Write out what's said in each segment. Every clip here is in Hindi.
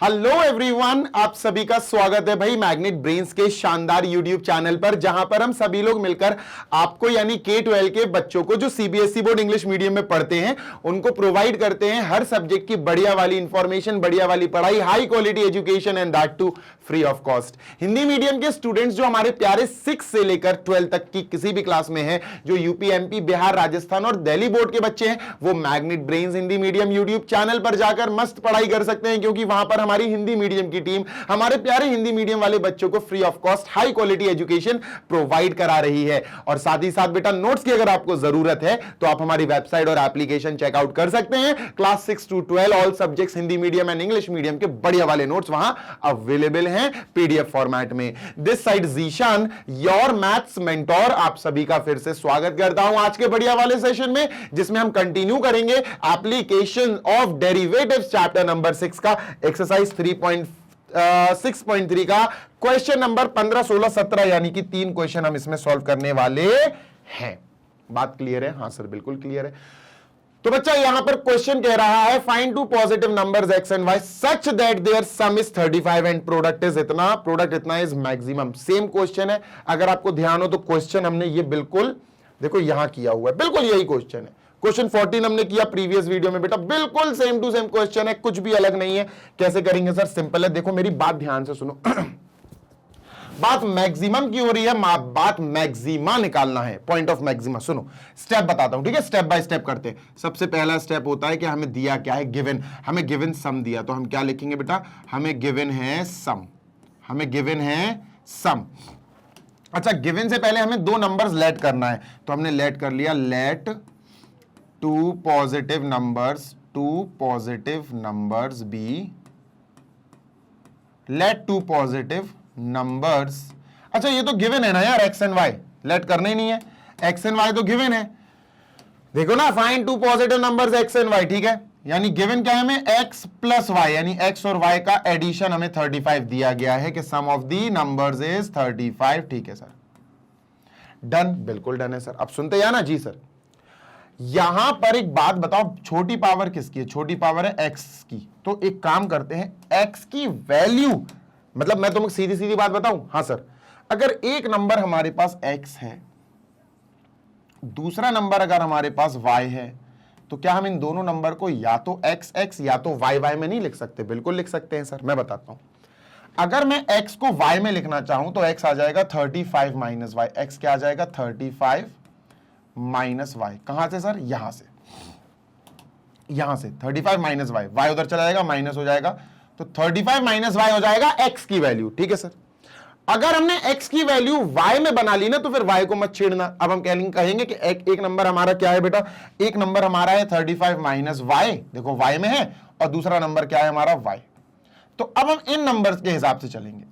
हेलो एवरीवन, आप सभी का स्वागत है भाई मैग्नेट ब्रेन्स के शानदार यूट्यूब चैनल पर, जहां पर हम सभी लोग मिलकर आपको यानी K-12 के बच्चों को जो सीबीएसई बोर्ड इंग्लिश मीडियम में पढ़ते हैं उनको प्रोवाइड करते हैं हर सब्जेक्ट की बढ़िया वाली इंफॉर्मेशन, बढ़िया वाली पढ़ाई, high quality education and that too free of cost. Hindi medium के स्टूडेंट्स जो हमारे प्यारे 6 से लेकर 12 तक की किसी भी क्लास में है, जो यूपी, एमपी, बिहार, राजस्थान और दिल्ली बोर्ड के बच्चे हैं, वो magnet brains Hindi medium YouTube channel पर जाकर मस्त पढ़ाई कर सकते हैं, क्योंकि वहां पर हमारी हिंदी मीडियम की टीम हमारे प्यारे हिंदी मीडियम वाले बच्चों को free of cost high quality education provide करा रही है। और साथ ही साथ बेटा नोट्स की अगर आपको जरूरत है तो आप हमारी वेबसाइट और एप्लीकेशन चेकआउट कर सकते हैं। Class 6 to 12 all subjects Hindi medium and English medium के बढ़िया वाले नोट्स वहां अवेलेबल हैं पीडीएफ फॉर्मेट में। This side Zeeshan, your maths mentor, आप सभी का फिर से स्वागत करता हूं आज के बढ़िया वाले सेशन में, जिसमें हम कंटिन्यू करेंगे application of derivatives chapter number 6 का एक्सरसाइज 6.3 का क्वेश्चन नंबर 15, 16, 17 यानी कि 3 क्वेश्चन हम इसमें सॉल्व करने वाले हैं। बात क्लियर है? हाँ सर, बिल्कुल क्लियर है। तो बच्चा यहां पर क्वेश्चन कह रहा है find two positive numbers x and y such that their sum is 35 and product इतना इज मैक्सिमम। सेम क्वेश्चन है, अगर आपको ध्यान हो तो क्वेश्चन हमने ये बिल्कुल देखो यहां किया हुआ है, बिल्कुल यही क्वेश्चन है। क्वेश्चन 14 हमने किया प्रीवियस वीडियो में बेटा, बिल्कुल सेम टू सेम क्वेश्चन है, कुछ भी अलग नहीं है। कैसे करेंगे सर? सिंपल है, देखो मेरी बात ध्यान से सुनो। बात मैक्सिमम की हो रही है, बात मैक्सिमा निकालना है, पॉइंट ऑफ मैक्सिमा। सुनो स्टेप बताता हूं, ठीक है? स्टेप बाय स्टेप करते हैं। सबसे पहला स्टेप होता है कि हमें दिया क्या है, गिवन। हमें गिवन सम दिया, तो हम क्या लिखेंगे बेटा? हमें गिवन है सम, हमें गिवन है सम। अच्छा, गिवन से पहले हमें 2 नंबर्स लेट करना है, तो हमने लेट कर लिया, let two positive numbers be, let two positive numbers. अच्छा ये तो गिवन है ना यार, एक्स एंड वाई, लेट करना ही नहीं है, एक्स एंड वाई तो गिवन है। देखो ना, find two positive numbers x and y, ठीक है? यानी गिवन क्या है हमें? एक्स प्लस वाई, यानी एक्स और वाई का एडिशन हमें 35 दिया गया है कि sum of the numbers is 35। ठीक है सर, डन, बिल्कुल डन है सर। अब सुनते हैं ना जी सर। यहां पर एक बात बताओ, छोटी पावर किसकी है? छोटी पावर है एक्स की। तो एक काम करते हैं, एक्स की वैल्यू, मतलब मैं तुमको सीधी सीधी बात बताऊं, हाँ सर, अगर एक नंबर हमारे पास x है, दूसरा नंबर अगर हमारे पास y है, तो क्या हम इन दोनों नंबर को या तो x x या तो y y में नहीं लिख सकते? बिल्कुल लिख सकते हैं सर, मैं बताता हूं। अगर मैं x को y में लिखना चाहूं तो x आ जाएगा 35 माइनस y। x क्या आ जाएगा? 35 माइनस y। कहां से सर? यहां से, यहां से 35 माइनस y, y उधर चला जाएगा, माइनस हो जाएगा, तो 35 माइनस y हो जाएगा x की वैल्यू। ठीक है सर? अगर हमने x की वैल्यू y में बना ली ना, तो फिर y को मत छेड़ना। अब हम कहेंगे कि एक नंबर हमारा क्या है बेटा? एक नंबर हमारा है 35 माइनस y, देखो y में है, और दूसरा नंबर क्या है हमारा? y। तो अब हम इन नंबर्स के हिसाब से चलेंगे,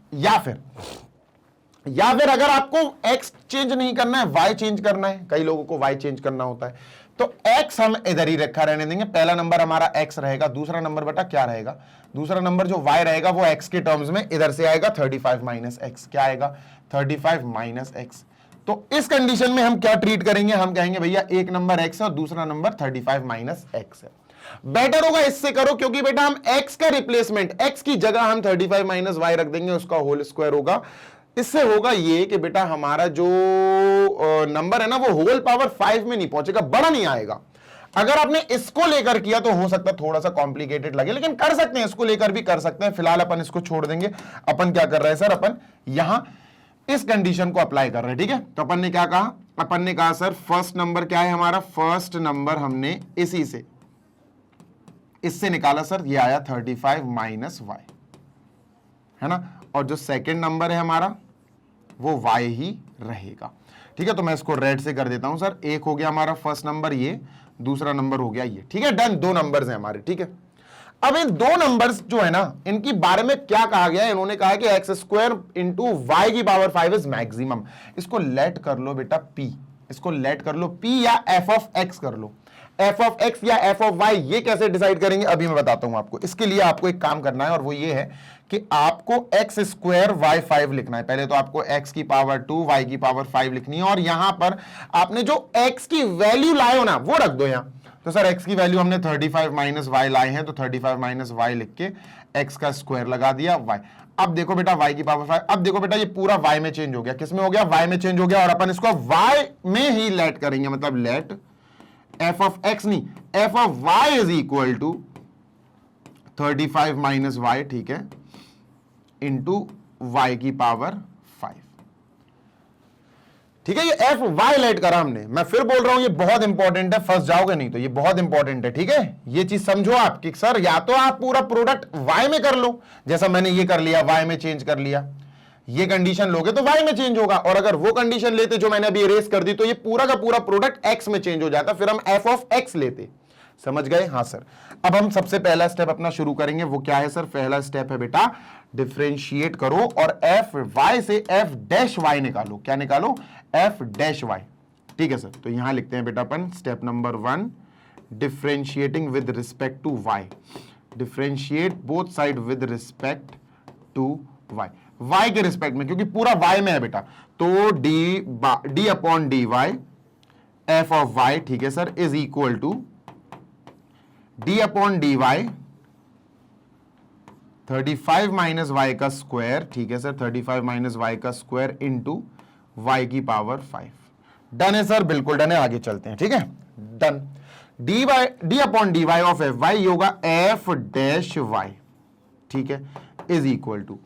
या फिर अगर आपको x चेंज नहीं करना है, y चेंज करना है, कई लोगों को y चेंज करना होता है, तो x हम इधर ही रखा रहने देंगे। पहला नंबर हमारा x रहेगा, दूसरा नंबर बेटा क्या रहेगा? दूसरा नंबर जो y रहेगा वो x के टर्म्स में इधर से आएगा 35 माइनस x। क्या आएगा? 35 माइनस x। तो इस कंडीशन में हम क्या ट्रीट करेंगे? हम कहेंगे भैया एक नंबर x है और दूसरा नंबर 35 माइनस x है। बेटर होगा इससे करो, क्योंकि बेटा हम x का रिप्लेसमेंट, x की जगह हम 35 माइनस y रख देंगे, उसका होल स्क्वायर होगा। इससे होगा ये कि बेटा हमारा जो नंबर है ना वो होल पावर 5 में नहीं पहुंचेगा, बड़ा नहीं आएगा। अगर आपने इसको लेकर किया तो हो सकता है थोड़ा सा कॉम्प्लिकेटेड लगे, लेकिन कर सकते हैं, इसको लेकर भी कर सकते हैं। फिलहाल अपन इसको छोड़ देंगे। अपन क्या कर रहे हैं सर? अपन यहां इस कंडीशन को अप्लाई कर रहे हैं, ठीक है? तो अपन ने क्या कहा? अपन ने कहा सर फर्स्ट नंबर क्या है हमारा? फर्स्ट नंबर हमने इससे निकाला सर, ये आया 35 माइनस y, है ना? और जो सेकेंड नंबर है हमारा वो y ही रहेगा। ठीक है? तो मैं इसको रेड से कर देता हूं सर। एक हो गया हमारा फर्स्ट नंबर, ये दूसरा नंबर हो गया ये। ठीक है, डन। 2 नंबर्स हैं हमारे। ठीक है, अब इन 2 नंबर्स जो है ना, इनकी बारे में क्या कहा गया है? इन्होंने कहा कि एक्स स्क्वायर इंटू वाई की पावर 5 इज मैक्सिमम। इसको लेट कर लो बेटा p, इसको लेट कर लो p या f ऑफ x कर लो। f ऑफ x या f ऑफ y, ये कैसे डिसाइड करेंगे अभी मैं बताता हूं आपको। इसके लिए आपको एक काम करना है, और वो ये है कि आपको x स्क्वायर y 5 लिखना है। पहले तो आपको x की पावर 2 y की पावर 5 लिखनी है, और यहां पर आपने जो x की वैल्यू लाए हो ना वो रख दो यहां। तो सर x की वैल्यू हमने 35 माइनस y लाए हैं, तो 35 माइनस y लिख के x का स्क्वायर लगा दिया y। अब देखो बेटा y की पावर 5, अब देखो बेटा ये पूरा y में चेंज हो गया, किस में हो गया, y में चेंज हो गया, और अपन इसको y में ही लेट करेंगे, मतलब लेट f ऑफ x नहीं, f of y is equal to 35 minus y, ठीक है, इंटू y की पावर 5, ठीक है। ये एफ वाई लेट करा हमने, मैं फिर बोल रहा हूं ये बहुत इंपॉर्टेंट है, फंस जाओगे नहीं तो, ये बहुत इंपॉर्टेंट है, ठीक है। ये चीज समझो आप कि सर या तो आप पूरा प्रोडक्ट वाई में कर लो, जैसा मैंने ये कर लिया, वाई में चेंज कर लिया, ये कंडीशन लोगे तो वाई में चेंज होगा, और अगर वो कंडीशन लेते जो मैंने अभी इरेज कर दी तो ये पूरा का पूरा प्रोडक्ट एक्स में चेंज हो जाता, फिर हम एफ ऑफ एक्स लेते। समझ गए? हाँ सर। अब हम सबसे पहला स्टेप अपना शुरू करेंगे, वो क्या है सर? पहला स्टेप है बेटा डिफरेंशिएट करो और एफ वाई से एफ डैश वाई निकालो। क्या निकालो? एफ डैश वाई, ठीक है सर। तो यहां लिखते हैं बेटा अपन step number 1, differentiating with respect to Y, differentiate both side with respect to Y, Y के रिस्पेक्ट में, क्योंकि पूरा वाई में है बेटा, तो D upon D Y F of Y, ठीक है sir, is equal to D upon D Y 35 minus Y का स्क्वायर, ठीक है सर, 35 माइनस वाई का स्क्वायर इंटू वाई की पावर 5। डन है सर? बिल्कुल डन है, आगे चलते हैं, ठीक है, done. D upon D y of f y होगा एफ डैश वाई, ठीक है, इज इक्वल टू,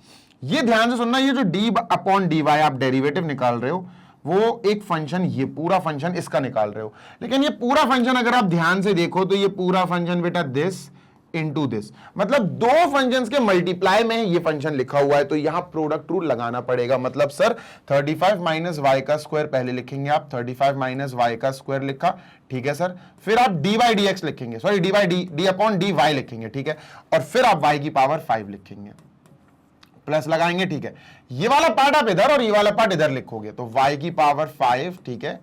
ये ध्यान से सुनना, ये जो डी अपॉन डी वाई आप डेरिवेटिव निकाल रहे हो वो एक फंक्शन, ये पूरा फंक्शन इसका निकाल रहे हो, लेकिन ये पूरा फंक्शन अगर आप ध्यान से देखो तो ये पूरा फंक्शन बेटा दिस इंटू दिस, मतलब दो फंक्शंस के मल्टीप्लाई में ये फंक्शन लिखा हुआ है, तो यहां प्रोडक्ट रूल लगाना पड़ेगा। मतलब सर 35 माइनस वाई का स्क्वायर पहले लिखेंगे आप, 35 माइनस वाई का स्क्वायर लिखा, ठीक है सर, फिर आप डी वाई डी एक्स लिखेंगे, sorry d y d upon D y लिखेंगे, ठीक है, और फिर आप वाई की पावर 5 लिखेंगे, प्लस लगाएंगे, ठीक है। ये वाला पार्ट आप इधर और ये वाला पार्ट इधर लिखोगे, तो y की पावर 5, ठीक है,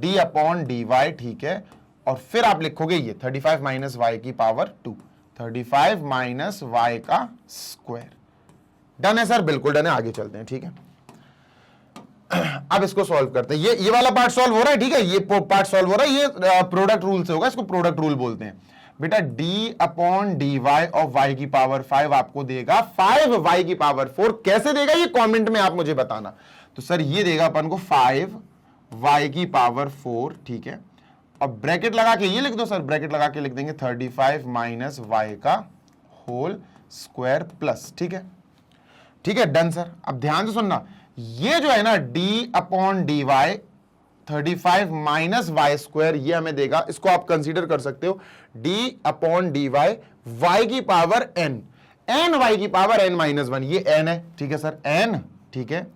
d अपॉन डी वाई, ठीक है, और फिर आप लिखोगे ये 35 माइनस वाई की पावर 2, 35 माइनस वाई का स्क्वायर। डन है सर? बिल्कुल डन है, आगे चलते हैं, ठीक है। अब इसको सॉल्व करते हैं, ये वाला पार्ट सॉल्व हो रहा है, ठीक है, ये पार्ट सॉल्व हो रहा है, ये प्रोडक्ट रूल से होगा, इसको प्रोडक्ट रूल बोलते हैं बेटा। d upon D y of y की पावर 5 आपको देगा 5 वाई की पावर 4, कैसे देगा ये कमेंट में आप मुझे बताना। तो सर ये देगा अपन को 5 वाई की पावर 4, ठीक है, और ब्रैकेट लगा के ये लिख दो सर, ब्रैकेट लगा के लिख देंगे 35 माइनस वाई का होल स्क्वायर प्लस, ठीक है, ठीक है, डन सर। अब ध्यान से सुनना, ये जो है ना d upon D Y 35 minus y square, ये हमें देगा, इसको आप कंसीडर कर सकते हो d upon D y y की पावर n, n वाई की पावर n माइनस 1, ये n है, ठीक है सर, n, ठीक है,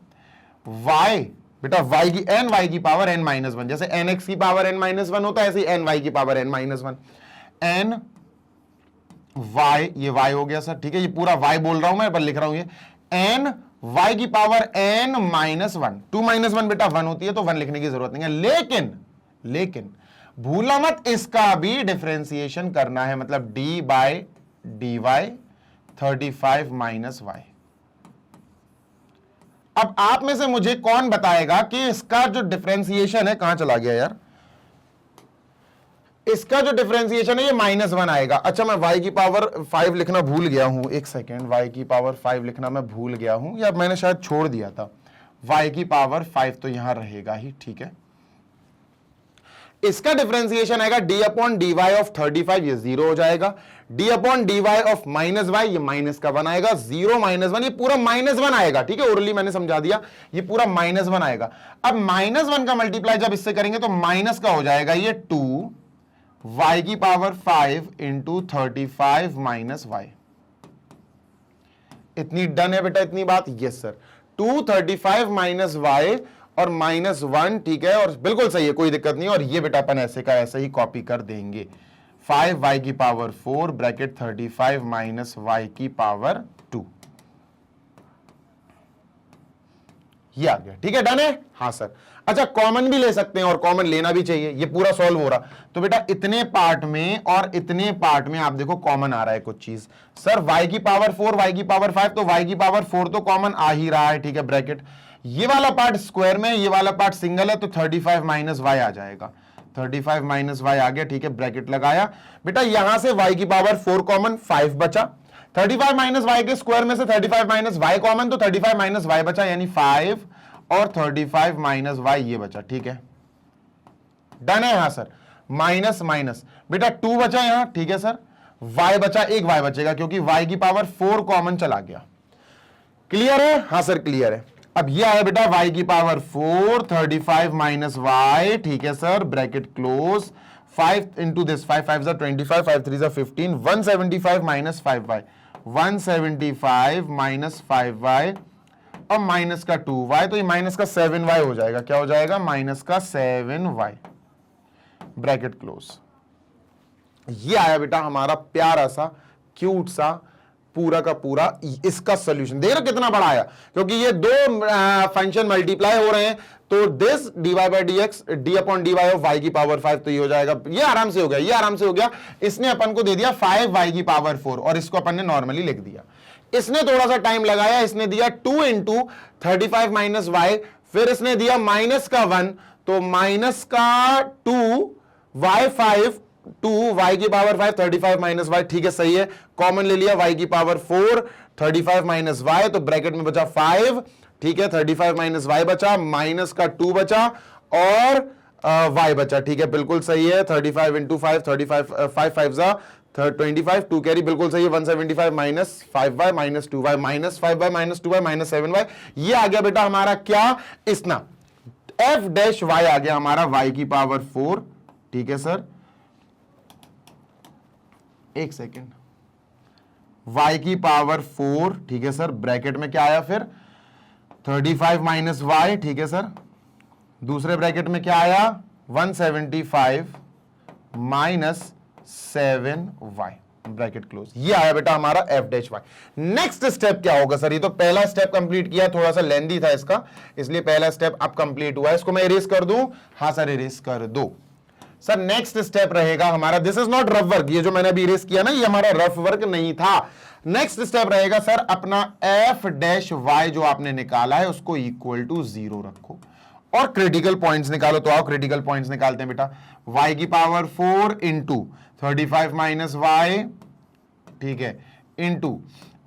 y बेटा y की n y की पावर n माइनस 1, जैसे nx की पावर n माइनस 1 होता है ऐसे ही n y की power n minus 1, n y, ये y हो गया सर, ठीक है, ये पूरा y बोल रहा हूं मैं, पर लिख रहा हूं ये n y की पावर n माइनस 1, 2 माइनस 1 बेटा 1 होती है, तो 1 लिखने की जरूरत नहीं है, लेकिन भूलना मत इसका भी डिफरेंशिएशन करना है, मतलब d by d Y 35 minus y. अब आप में से मुझे कौन बताएगा कि इसका जो डिफरेंशिएशन है, कहां चला गया यार, इसका जो डिफरेंशिएशन है ये -1 आएगा। अच्छा, मैं y की पावर 5 लिखना भूल गया हूं, एक सेकेंड, y की पावर 5 लिखना मैं भूल गया हूं, या मैंने शायद छोड़ दिया था। y की पावर 5 तो यहां रहेगा ही, ठीक है, इसका डिफरेंशिएशन आएगा d upon D y of 35, ये 0 हो जाएगा, d upon D y of minus y, ये माइनस का 1 आएगा, 0 माइनस 1, ये पूरा -1 आएगा, ठीक है, ओरली मैंने समझा दिया, ये पूरा -1 आएगा। अब -1 का मल्टीप्लाई जब इससे करेंगे तो माइनस का हो जाएगा ये 2 y की पावर 5 इंटू 35 माइनस वाई। इतनी डन है बेटा, इतनी बात? यस सर, 235 माइनस वाई और -1, ठीक है, और बिल्कुल सही है, कोई दिक्कत नहीं, और ये बेटा अपन ऐसे का ऐसे ही कॉपी कर देंगे, 5 वाई की पावर 4 ब्रैकेट 35 माइनस वाई की पावर 2, ये आ गया, ठीक है, डन है? हाँ सर। अच्छा, कॉमन भी ले सकते हैं और कॉमन लेना भी चाहिए, ये पूरा सॉल्व हो रहा, तो बेटा इतने पार्ट में और इतने पार्ट में आप देखो कॉमन आ रहा है कुछ चीज, सर y की पावर 4 y की पावर 5, तो y की पावर 4 तो कॉमन आ ही रहा है, ठीक है, ब्रैकेट, ये वाला पार्ट स्क्वायर में, ये वाला पार्ट सिंगल है, तो 35 माइनस वाई आ जाएगा, 35 माइनस वाई आ गया, ठीक है, ब्रैकेट लगाया बेटा, यहां से y की पावर 4 कॉमन, 5 बचा, 35 माइनस वाई के स्क्वायर में से 35 माइनस वाई कॉमन, तो 35 माइनस वाई बचा यानी 5 और 35 माइनस वाई ये बचा। ठीक है, डन है। यहां सर माइनस माइनस बेटा 2 बचा यहां। ठीक है सर, y बचा, एक y बचेगा क्योंकि y की पावर 4 कॉमन चला गया। क्लियर है? हाँ सर क्लियर है। अब ये आया बेटा y की पावर 4, 35 माइनस वाई। ठीक है sir, bracket close, 5 into this, 5 5 25, 5 3 15, 175 minus 5y, 175 minus 5y और माइनस का 2y, तो ये माइनस का 7y हो जाएगा। क्या हो जाएगा? माइनस का 7y, ब्रैकेट क्लोज। ये आया बेटा हमारा प्यारा सा क्यूट सा पूरा का पूरा इसका सॉल्यूशन। देख रहे हो कितना बड़ा आया, क्योंकि ये दो फंक्शन मल्टीप्लाई हो रहे हैं, तो this dy by d x d upon D y of y की पावर 5, तो ये हो जाएगा, ये आराम से हो गया, ये आराम से हो गया। इसने अपन को दे दिया 5y की पावर 4 और इसको अपन ने नॉर्मली लिख दिया। इसने थोड़ा सा टाइम लगाया, इसने दिया 2 इंटू 35 माइनस वाई, फिर इसने दिया माइनस का 1, तो माइनस का 2 y5 2 y की पावर 5, 35 माइनस वाई। ठीक है सही है, कॉमन ले लिया, y की पावर 4, 35 माइनस वाई, तो ब्रैकेट में बचा 5। ठीक है, 35 माइनस वाई बचा, माइनस का 2 बचा और y बचा। ठीक है, बिल्कुल सही है, 35 इंटू 5, 35 5 5 जा 25, 2 कैरी, बिल्कुल सही है, 175 minus 5y minus 2y minus 5y minus 2y minus 7y। ये आ गया बेटा हमारा क्या, इसना f डैश y आ गया हमारा y की पावर 4। ठीक है सर, एक सेकेंड, y की पावर 4। ठीक है सर, ब्रैकेट में क्या आया फिर 35 माइनस वाई। ठीक है सर, दूसरे ब्रैकेट में क्या आया 175 माइनस 7y, ब्रैकेट क्लोज। ये आया बेटा हमारा f dash y। Next step क्या होगा सर? ये तो पहला स्टेप कंप्लीट किया, थोड़ा सा लेंथी था इसका, इसलिए पहला स्टेप अब कंप्लीट हुआ है। इसको मैं इरेज कर दूं? हाँ सर इरेज कर दो। सर नेक्स्ट स्टेप रहेगा हमारा, this is not rough work, ये जो मैंने अभी इरेज किया ना, ये हमारा रफ वर्क नहीं था। नेक्स्ट स्टेप रहेगा सर अपना f डैश y जो आपने निकाला है उसको इक्वल टू 0 रखो और क्रिटिकल पॉइंट्स निकालो। तो आओ क्रिटिकल पॉइंट्स निकालते हैं बेटा। y की पावर 4 इंटू 35 माइनस वाई, ठीक है, into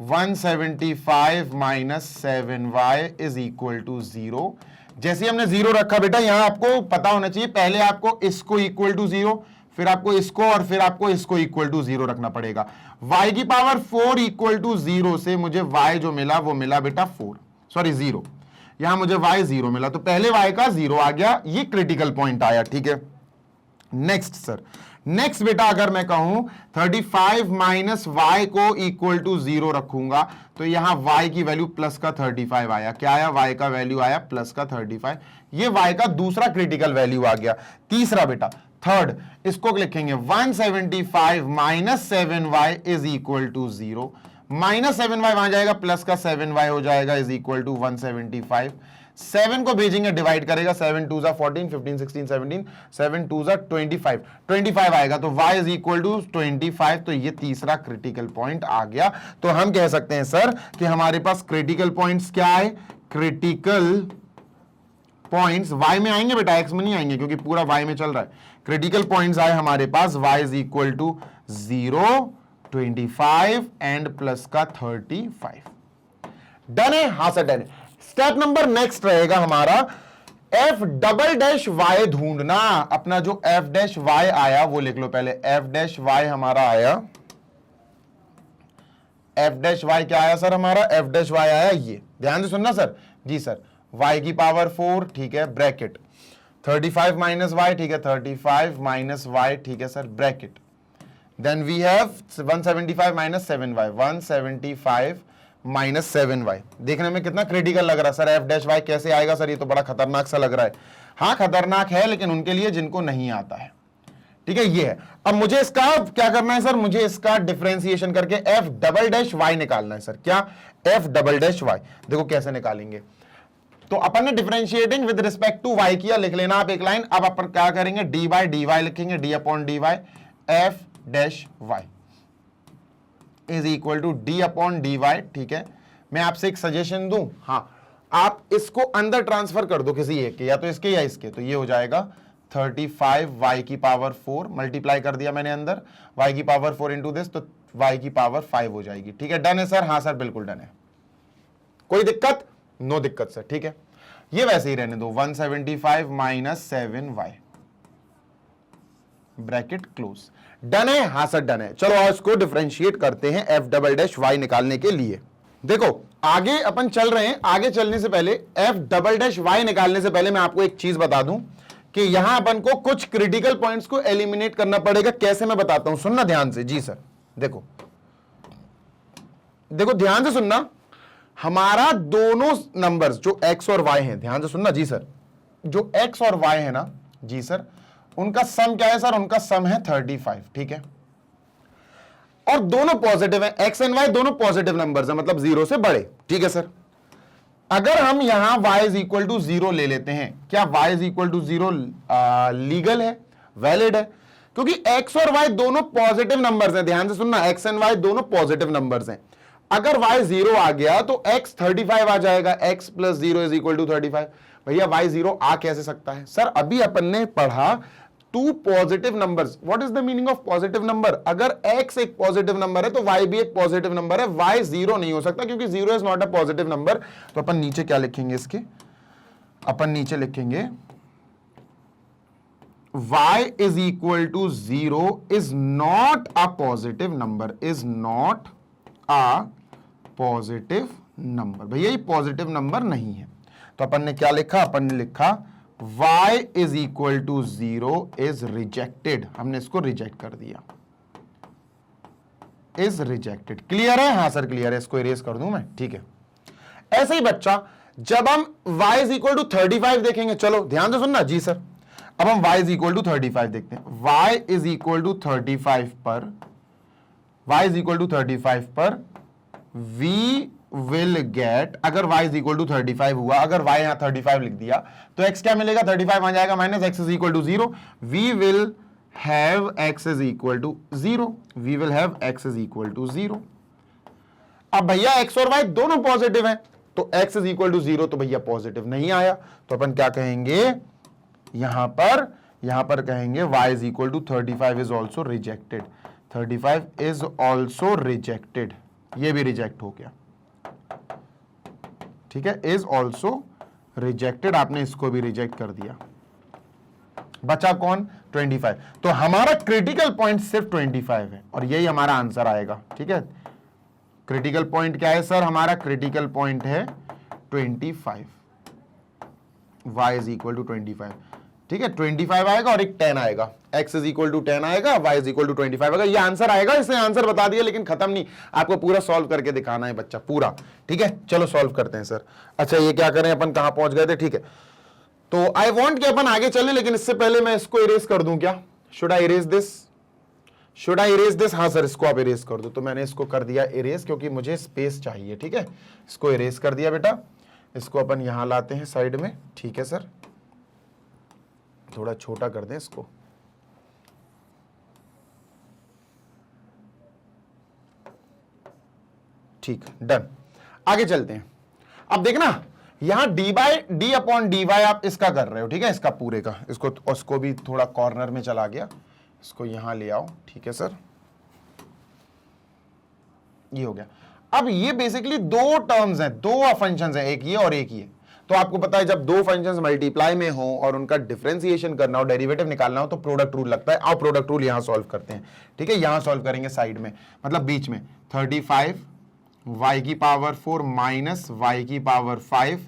175 minus 7y is equal to 0। जैसे हमने 0 रखा बेटा, यहां आपको पता होना चाहिए, पहले आपको इसको इक्वल टू 0, फिर आपको इसको और फिर आपको इसको इक्वल टू 0 रखना पड़ेगा। y की पावर 4 इक्वल टू 0 से मुझे y जो मिला वो मिला बेटा 0। यहां मुझे y 0 मिला, तो पहले y का 0 आ गया, ये क्रिटिकल पॉइंट आया। ठीक है, नेक्स्ट सर, नेक्स्ट बेटा अगर मैं कहूं 35 माइनस वाई को इक्वल टू 0 रखूंगा, तो यहां y की वैल्यू प्लस का 35 आया। क्या आया? y का वैल्यू आया प्लस का 35। ये y का दूसरा क्रिटिकल वैल्यू आ गया। तीसरा बेटा, थर्ड, इसको लिखेंगे 175 minus 7y is equal to 0। Minus 7y वहां जाएगा, प्लस का 7y हो जाएगा इज इक्वल टू 175। 7 को भेजेंगे, डिवाइड करेगा, 7 2 जा 14, 15 16 17, 7 2 जा 25 आएगा, तो y इज इक्वल टू 25। तो ये तीसरा क्रिटिकल पॉइंट आ गया। तो हम कह सकते हैं सर कि हमारे पास क्रिटिकल पॉइंट्स क्या है? क्रिटिकल पॉइंट्स y में आएंगे बेटा, x में नहीं आएंगे क्योंकि पूरा y में चल रहा है। क्रिटिकल पॉइंट्स आए हमारे पास y is equal to 0, 25 and plus का 35। डन है? हाँ सर डन है। स्टेप नंबर नेक्स्ट रहेगा हमारा f डबल डैश y ढूंढना। अपना जो f डैश y आया वो लिख लो पहले। f डैश y हमारा आया, f डैश y क्या आया सर हमारा? f डैश y आया ये, ध्यान से सुनना सर। जी सर, y की पावर 4, ठीक है, ब्रैकेट 35 माइनस वाई, ठीक है, 35 माइनस वाई, ठीक है sir, bracket, then we have 175 minus 7y, 175 minus 7y। देखने में कितना क्रिटिकल लग रहा है सर। f डैश y कैसे आएगा सर? ये तो बड़ा खतरनाक सा लग रहा है। हाँ खतरनाक है, लेकिन उनके लिए जिनको नहीं आता है। ठीक है, ये है। अब मुझे इसका क्या करना है सर? मुझे इसका डिफरेंशिएशन करके f डबल डैश y निकालना है सर। क्या? f double dash y। देखो कैसे निकालेंगे। तो अपन ने differentiating with respect to y किया, लिख लेना आप एक लाइन। अब अपन क्या करेंगे? डी बाई डी वाई लिखेंगे, d upon D Y, f dash y is equal to D upon D y. ठीक है, मैं आपसे एक सजेशन दूं, हाँ, आप इसको अंदर ट्रांसफर कर दो किसी एक के, या तो इसके या इसके, तो ये हो जाएगा 35 y की पावर 4, मल्टीप्लाई कर दिया मैंने अंदर, y की पावर 4 इंटू दिस, तो y की पावर 5 हो जाएगी। ठीक है, डन है सर? हाँ सर, बिल्कुल डन है। कोई दिक्कत? नो दिक्कत सर। ठीक है, ये वैसे ही रहने दो, 175 minus 7y bracket close. Done है? हाँ सर डन है। चलो और इसको डिफरेंशिएट करते हैं f डबल डैश y निकालने के लिए। देखो आगे अपन चल रहे हैं, आगे चलने से पहले f डबल डैश y निकालने से पहले मैं आपको एक चीज बता दूं कि यहां अपन को कुछ क्रिटिकल पॉइंट्स को एलिमिनेट करना पड़ेगा। कैसे मैं बताता हूं, सुनना ध्यान से। जी सर, देखो देखो ध्यान से सुनना, हमारा दोनों नंबर्स जो x और y हैं, ध्यान से सुनना जी सर, जो x और y है ना जी सर, उनका सम क्या है सर? उनका सम है 35। ठीक है, और दोनों पॉजिटिव है, x एंड y दोनों पॉजिटिव नंबर्स हैं, मतलब 0 से बड़े। ठीक है सर, अगर हम यहां y इज इक्वल टू 0 ले लेते हैं, क्या y is equal to 0 legal है, वैलिड है? क्योंकि x और y दोनों पॉजिटिव नंबर्स हैं। ध्यान से सुनना, x एंड y दोनों पॉजिटिव नंबर्स हैं। अगर y 0 आ गया तो x 35 आ जाएगा, x plus 0 is equal to 35। भैया y 0 आ कैसे सकता है सर? अभी अपन ने पढ़ा two positive numbers. What is the meaning of positive number? अगर x एक पॉजिटिव नंबर है तो y भी एक पॉजिटिव नंबर है, y 0 नहीं हो सकता क्योंकि 0 is not a positive number. तो अपन नीचे क्या लिखेंगे इसके? अपन नीचे लिखेंगे y is equal to 0 is not a positive number, is not a positive number. भैया ये पॉजिटिव नंबर नहीं है। तो अपन ने क्या लिखा? अपन ने लिखा y is equal to 0 is rejected. हमने इसको रिजेक्ट कर दिया, इज रिजेक्टेड। क्लियर है? हाँ सर क्लियर है। इसको इरेज कर दूं मैं? ठीक है। ऐसे ही बच्चा, जब हम y इज इक्वल टू 35 देखेंगे, चलो ध्यान से सुनना जी सर, अब हम y इज इक्वल टू 35 देखते हैं। y इज इक्वल टू 35 पर, y इज इक्वल टू 35 पर we will get, अगर y इज इक्वल टू 35 हुआ, अगर y यहां 35 लिख दिया तो x क्या मिलेगा? 35 आ जाएगा, minus x is equal to 0। we will have x is equal to 0, we will have x is equal to 0। अब भैया x और y दोनों पॉजिटिव हैं, तो x इज इक्वल टू 0 तो भैया पॉजिटिव नहीं आया। तो अपन क्या कहेंगे यहां पर कहेंगे y is equal to 35 is also rejected, 35 is also rejected, ये भी रिजेक्ट हो गया। ठीक है, इज ऑल्सो रिजेक्टेड, आपने इसको भी रिजेक्ट कर दिया। बचा कौन? 25। तो हमारा क्रिटिकल पॉइंट सिर्फ 25 है और यही हमारा आंसर आएगा। ठीक है, क्रिटिकल पॉइंट क्या है सर? हमारा क्रिटिकल पॉइंट है 25, y इज इक्वल टू 25। ठीक है, 25 आएगा और एक 10 आएगा, x इज इक्वल टू 10 आएगा, y इज इक्वल टू 25 आएगा। ये आंसर आएगा। इसने आंसर बता दिया लेकिन खत्म नहीं, आपको पूरा सॉल्व करके दिखाना है बच्चा, पूरा। ठीक है, चलो सॉल्व करते हैं सर। अच्छा ये क्या करें, अपन कहां पहुंच गए थे? ठीक है, तो आई वॉन्ट कि अपन आगे चले, लेकिन इससे पहले मैं इसको इरेज कर दूं क्या? Should I erase this? Should I erase this? हाँ सर, इसको आप इरेज कर दो। तो मैंने इसको कर दिया इरेज क्योंकि मुझे स्पेस चाहिए। ठीक है, इसको इरेज कर दिया बेटा। इसको अपन यहां लाते हैं साइड में। ठीक है सर, थोड़ा छोटा कर दें इसको। ठीक, डन। आगे चलते हैं। अब देखना यहां डी अपॉन डी वाई आप इसका कर रहे हो। ठीक है, इसका पूरे का, इसको भी थोड़ा कॉर्नर में चला गया, इसको यहां ले आओ। ठीक है सर, ये हो गया। अब ये बेसिकली दो टर्म्स हैं, दो फंक्शंस हैं, एक ये और एक ये। तो आपको पता है जब दो फंक्शंस मल्टीप्लाई में हो और उनका डिफरेंशिएशन करना हो, डेरिवेटिव निकालना हो, तो प्रोडक्ट रूल लगता है। आओ प्रोडक्ट रूल यहां सॉल्व करते हैं। ठीक है, यहां सॉल्व करेंगे साइड में, मतलब बीच में। 35 y की पावर 4 माइनस y की पावर 5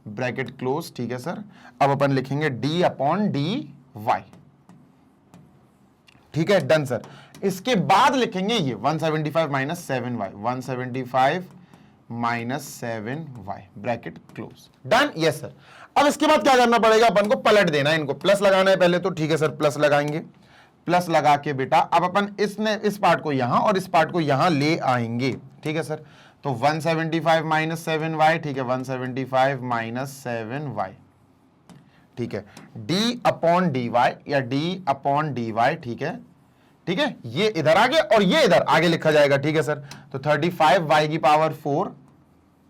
ब्रैकेट क्लोज। ठीक है सर, अब अपन लिखेंगे d अपॉन डी वाई। ठीक है, डन सर। इसके बाद लिखेंगे ये 175 minus 7y, 175 minus 7y bracket close. Done, yes sir. अब इसके बाद क्या करना पड़ेगा? अपन को पलट देना है, इनको प्लस लगाना है पहले तो। ठीक है सर, प्लस लगाएंगे। प्लस लगा के बेटा अब अपन इस पार्ट को यहां और इस पार्ट को यहां ले आएंगे। ठीक है सर, तो 175 माइनस 7y। ठीक है, 175 माइनस 7y। ठीक है, d अपॉन डी वाई या d अपॉन डी वाई। ठीक है, ठीक है, ये इधर आ गया और ये इधर आगे लिखा जाएगा। ठीक है सर, तो 35y की पावर 4,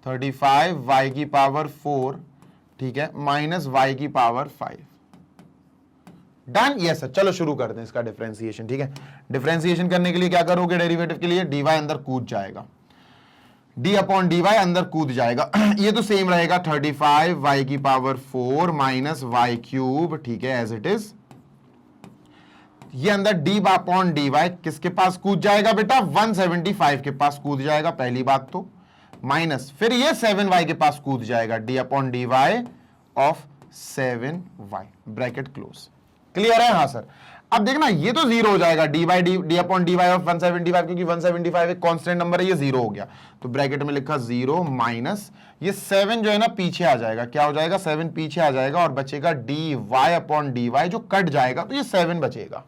35y की पावर 4, ठीक है, माइनस y की पावर 5। Done, yes sir. चलो शुरू करते हैं इसका डिफरेंशिएशन, ठीक है। डिफरेंशिएशन करने के लिए क्या करोगे, डेरिवेटिव के लिए dy अंदर कूद जाएगा, d अपॉन dy अंदर कूद जाएगा। ये तो सेम रहेगा 35 y की पावर 4 माइनस वाई क्यूब, ठीक है, एज इट इज। ये अंदर d अपॉन dy किसके पास कूद जाएगा बेटा, 175 के पास कूद जाएगा, पहली बात तो, माइनस फिर ये 7y के पास कूद जाएगा, d upon dy of 7y, bracket close. Clear है, हाँ सर। अब देखना ये तो जीरो हो जाएगा, d अपॉन dy ऑफ 175, क्योंकि 175 एक कांस्टेंट नंबर है, ये जीरो हो गया, तो ब्रैकेट में लिखा 0 माइनस ये 7 जो है ना पीछे आ जाएगा, क्या हो जाएगा, 7 पीछे आ जाएगा और बचेगा dy अपॉन dy जो कट जाएगा, तो ये 7 बचेगा,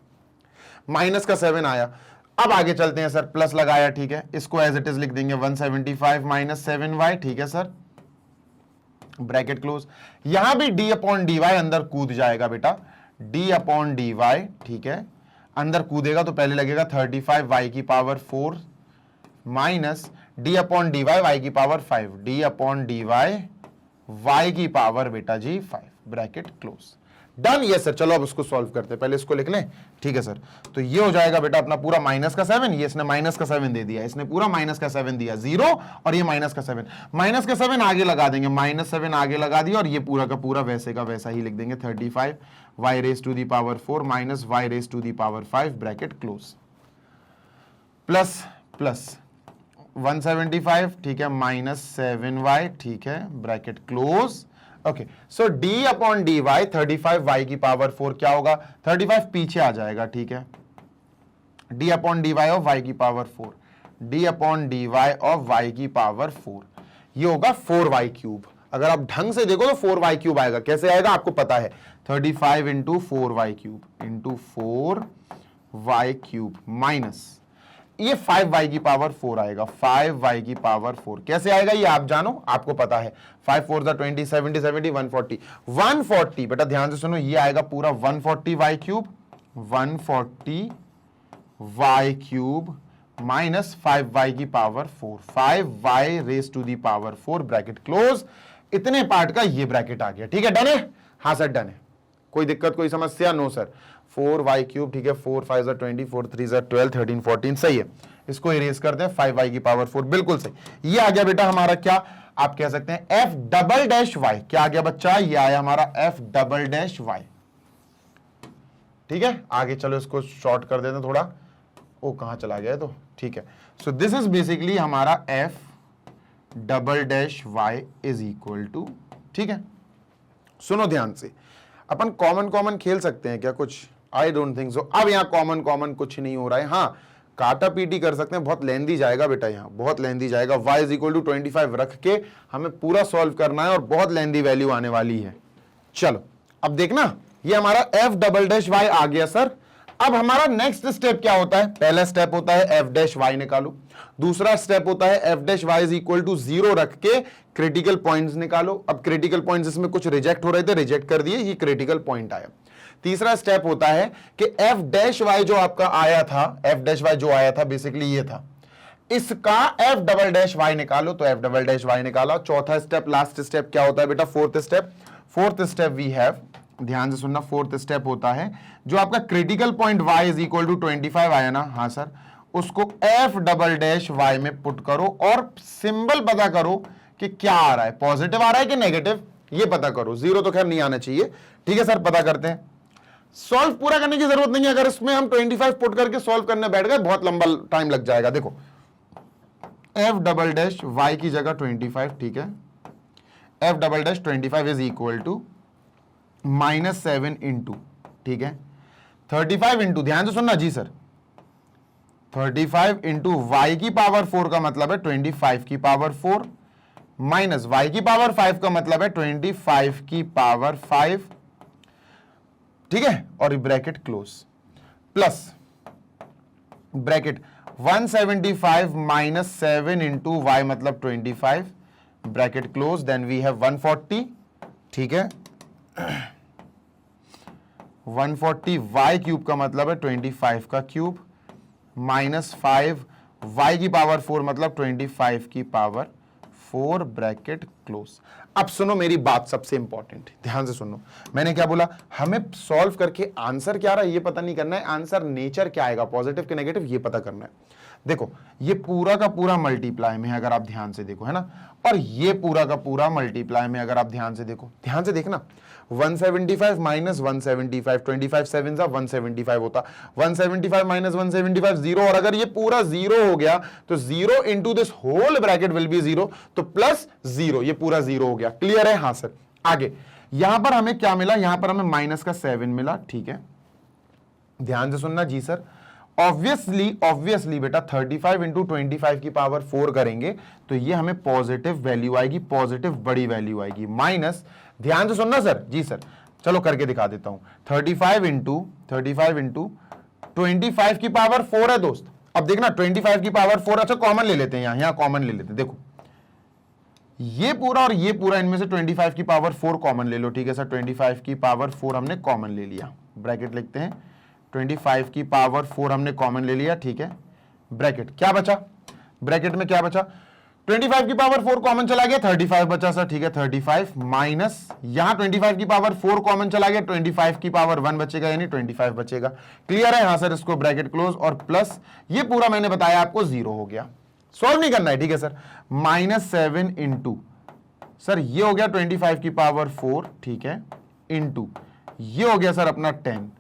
माइनस का 7 आया। अब आगे चलते हैं सर, प्लस लगाया, ठीक है, इसको एज इट इज लिख देंगे 175 माइनस 7y, ठीक है सर, ब्रैकेट क्लोज। यहां भी d अपॉन dy अंदर कूद जाएगा बेटा, d अपॉन dy, ठीक है, अंदर कूदेगा तो पहले लगेगा 35 y की power 4 minus d upon dy y की power 5, d upon dy y की पावर बेटा जी 5, bracket close. Done, yes sir. चलो अब उसको सॉल्व करते हैं, पहले इसको लिख लें, ठीक है सर। तो ये हो जाएगा बेटा अपना पूरा माइनस का 7, ये इसने माइनस का 7 दे दिया, इसने पूरा माइनस का 7 दिया, 0 और ये माइनस का 7, माइनस का 7 आगे लगा देंगे, माइनस 7 आगे लगा दिया और ये पूरा का पूरा वैसे का वैसा ही लिख देंगे, 35 y raise to the power 4 minus y raise to the power 5, bracket close, plus plus 175, ठीक है, माइनस 7y, ठीक है, bracket close. Okay, so d upon dy 35 y की पावर 4 क्या होगा, 35 पीछे आ जाएगा, ठीक है, d upon dy of y की power 4, d upon dy of y की पावर 4, ये होगा 4y क्यूब। अगर आप ढंग से देखो तो 4y क्यूब आएगा, कैसे आएगा आपको पता है, 35 into 4y cube into 4y cube minus ये 5y की पावर 4 आएगा, 5y की पावर 4 कैसे आएगा ये आप जानो, आपको पता है, 5 4 20 70 70 140 140, बेटा ध्यान से सुनो, ये आएगा पूरा 140y cube, 140y cube minus 5y की power 4, 5y raise to the power 4, bracket close. इतने पार्ट का ये ब्रैकेट आ गया, ठीक है, डन है, हाँ सर डन है, कोई दिक्कत कोई समस्या, नो सर। 4y क्यूब, ठीक है, 4 5 20 4 3 12 13 14, सही है, इसको इरेज कर दें, 5y की पावर 4, बिल्कुल सही। ये आ गया बेटा हमारा क्या आप कह सकते हैं f डबल डैश y, क्या आ गया बच्चा, ये आया हमारा f डबल डैश y, ठीक है। आगे चलो इसको शॉर्ट कर देते हैं थोड़ा, ओ कहां चला गया तो, ठीक है। सो दिस इज बेसिकली हमारा f double dash y is equal to, ठीक है, सुनो ध्यान से, अपन कॉमन कॉमन खेल सकते हैं क्या कुछ, आई डोंट थिंक सो। अब यहाँ कॉमन कॉमन कुछ नहीं हो रहा है, हाँ काटा पीटी कर सकते हैं, बहुत लेंदी जाएगा बेटा, यहाँ बहुत लेंदी जाएगा, y इज इक्वल टू 25 रख के हमें पूरा सॉल्व करना है और बहुत लेंदी वैल्यू आने वाली है। चलो अब देखना, ये हमारा f डबल डैश y आ गया सर। अब हमारा नेक्स्ट स्टेप क्या होता है, पहला स्टेप होता है f डैश y निकालो, दूसरा स्टेप होता है f dash y is equal to 0 रख के क्रिटिकल पॉइंट्स निकालो। अब क्रिटिकल पॉइंट्स इसमें कुछ रिजेक्ट हो रहे थे, रिजेक्ट कर दिए, ये क्रिटिकल पॉइंट आया। तीसरा स्टेप होता है कि f डैश y जो आपका आया था, f डैश y जो आया था बेसिकली ये था, इसका f डबल डैश y निकालो, तो f डबल डैश y निकाला। चौथा स्टेप, लास्ट स्टेप क्या होता है बेटा, फोर्थ स्टेप वी हैव, ध्यान से सुनना, फोर्थ स्टेप होता है जो आपका critical point y is equal to 25 आया ना, हाँ सर, उसको f डबल डैश y में पुट करो और सिंबल पता करो कि क्या आ रहा है, पॉजिटिव आ रहा है कि नेगेटिव, ये पता करो, 0 तो खैर नहीं आना चाहिए, ठीक है सर, पता करते हैं। सॉल्व पूरा करने की जरूरत नहीं है, अगर इसमें हम 25 पुट करके सॉल्व करने बैठ गए बहुत लंबा टाइम लग जाएगा। देखो f डबल डैश y की जगह 25, ठीक है, f double dash 25 is equal to -7 into, ठीक है, 35 इंटू, ध्यान से सुनना जी सर, 35 इंटू y की पावर 4 का मतलब है 25 की पावर 4 माइनस y की पावर 5 का मतलब है 25 की पावर 5, ठीक है, और bracket close, plus bracket 175 minus 7 into y मतलब 25, bracket close, then we have 140, ठीक है, 140 y क्यूब का मतलब है 25 का क्यूब माइनस 5 y की पावर 4 मतलब 25 की पावर 4 ब्रैकेट क्लोज। अब सुनो मेरी बात, सबसे इंपॉर्टेंट, ध्यान से सुनो। मैंने क्या बोला, हमें सॉल्व करके आंसर क्या आ रहा है ये पता नहीं करना है, आंसर नेचर क्या आएगा, पॉजिटिव के नेगेटिव ये पता करना है। देखो ये पूरा का पूरा मल्टीप्लाई में है अगर आप ध्यान से देखो, है ना, और ये पूरा का पूरा मल्टीप्लाई में अगर आप ध्यान से देखो, ध्यान से देखना, 175 माइनस 175, 25 7 जा 175 होता, 175 माइनस 175 0, और अगर ये पूरा 0 हो गया तो 0 into this whole bracket will be 0, तो प्लस 0, ये पूरा 0 हो गया। क्लियर है? हाँ सर। आगे यहां पर हमें क्या मिला, यहां पर हमें माइनस का 7 मिला, ठीक है, ध्यान से सुनना। जी सर, ऑब्वियसली बेटा 35 इंटू 25 की पावर 4 करेंगे तो ये हमें पॉजिटिव वैल्यू आएगी, पॉजिटिव बड़ी वैल्यू आएगी, माइनस, ध्यान से सुनना सर। जी सर, चलो करके दिखा देता हूं। 35 इंटू 25 की पावर 4 है दोस्त। अब देखना 25 की पावर 4, अच्छा कॉमन ले लेते हैं, यहां कॉमन ले लेते हैं। देखो ये पूरा और ये पूरा, इनमें से 25 की पावर 4 कॉमन ले लो, ठीक है सर। 25 की पावर 4 हमने कॉमन ले लिया, ब्रैकेट लिखते हैं, 25 की पावर 4 हमने कॉमन ले लिया, ठीक है, ब्रैकेट क्या बचा, ब्रैकेट में क्या बचा, 25 की पावर 4 कॉमन चला गया, 35 बचा सर, ठीक है, 35 माइनस यहां 25 की पावर 4 कॉमन चला गया, 25 की पावर 1 बचेगा, यानी 25 बचेगा। क्लियर है? हाँ सर, इसको ब्रैकेट क्लोज, और प्लस ये पूरा मैंने बताया आपको 0 हो गया, सॉल्व नहीं करना है, ठीक है सर। -7 इंटू सर ये हो गया 25 की पावर 4, ठीक है, इंटू ये हो गया सर अपना 10।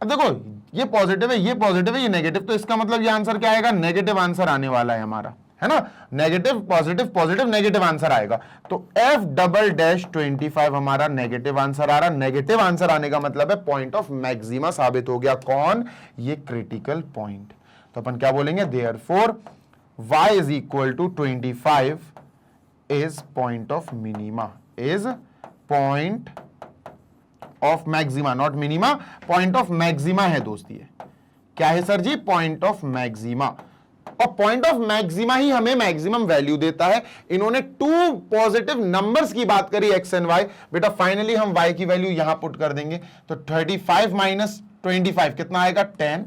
अब देखो ये पॉजिटिव है, ये पॉजिटिव है, ये नेगेटिव, तो इसका मतलब ये आंसर क्या आएगा, नेगेटिव आंसर आने वाला है हमारा, है ना, negative positive positive negative answer आएगा। तो F'25 हमारा नेगेटिव आंसर आ रहा, नेगेटिव आंसर आने का मतलब है पॉइंट ऑफ मैक्सिमा साबित हो गया। कौन? ये क्रिटिकल पॉइंट। तो अपन क्या बोलेंगे, therefore y is equal to 25 is point of minima, is point of maxima, not minima, point of maxima है दोस्त। ये क्या है सर जी, पॉइंट ऑफ मैक्सिमा, और पॉइंट ऑफ मैक्सिमा ही हमें मैक्सिमम वैल्यू देता है। इन्होंने 2 पॉजिटिव नंबर्स की बात करी x एंड y, बेटा फाइनली हम y की वैल्यू यहां पुट कर देंगे, तो 35 माइनस 25 कितना आएगा, 10,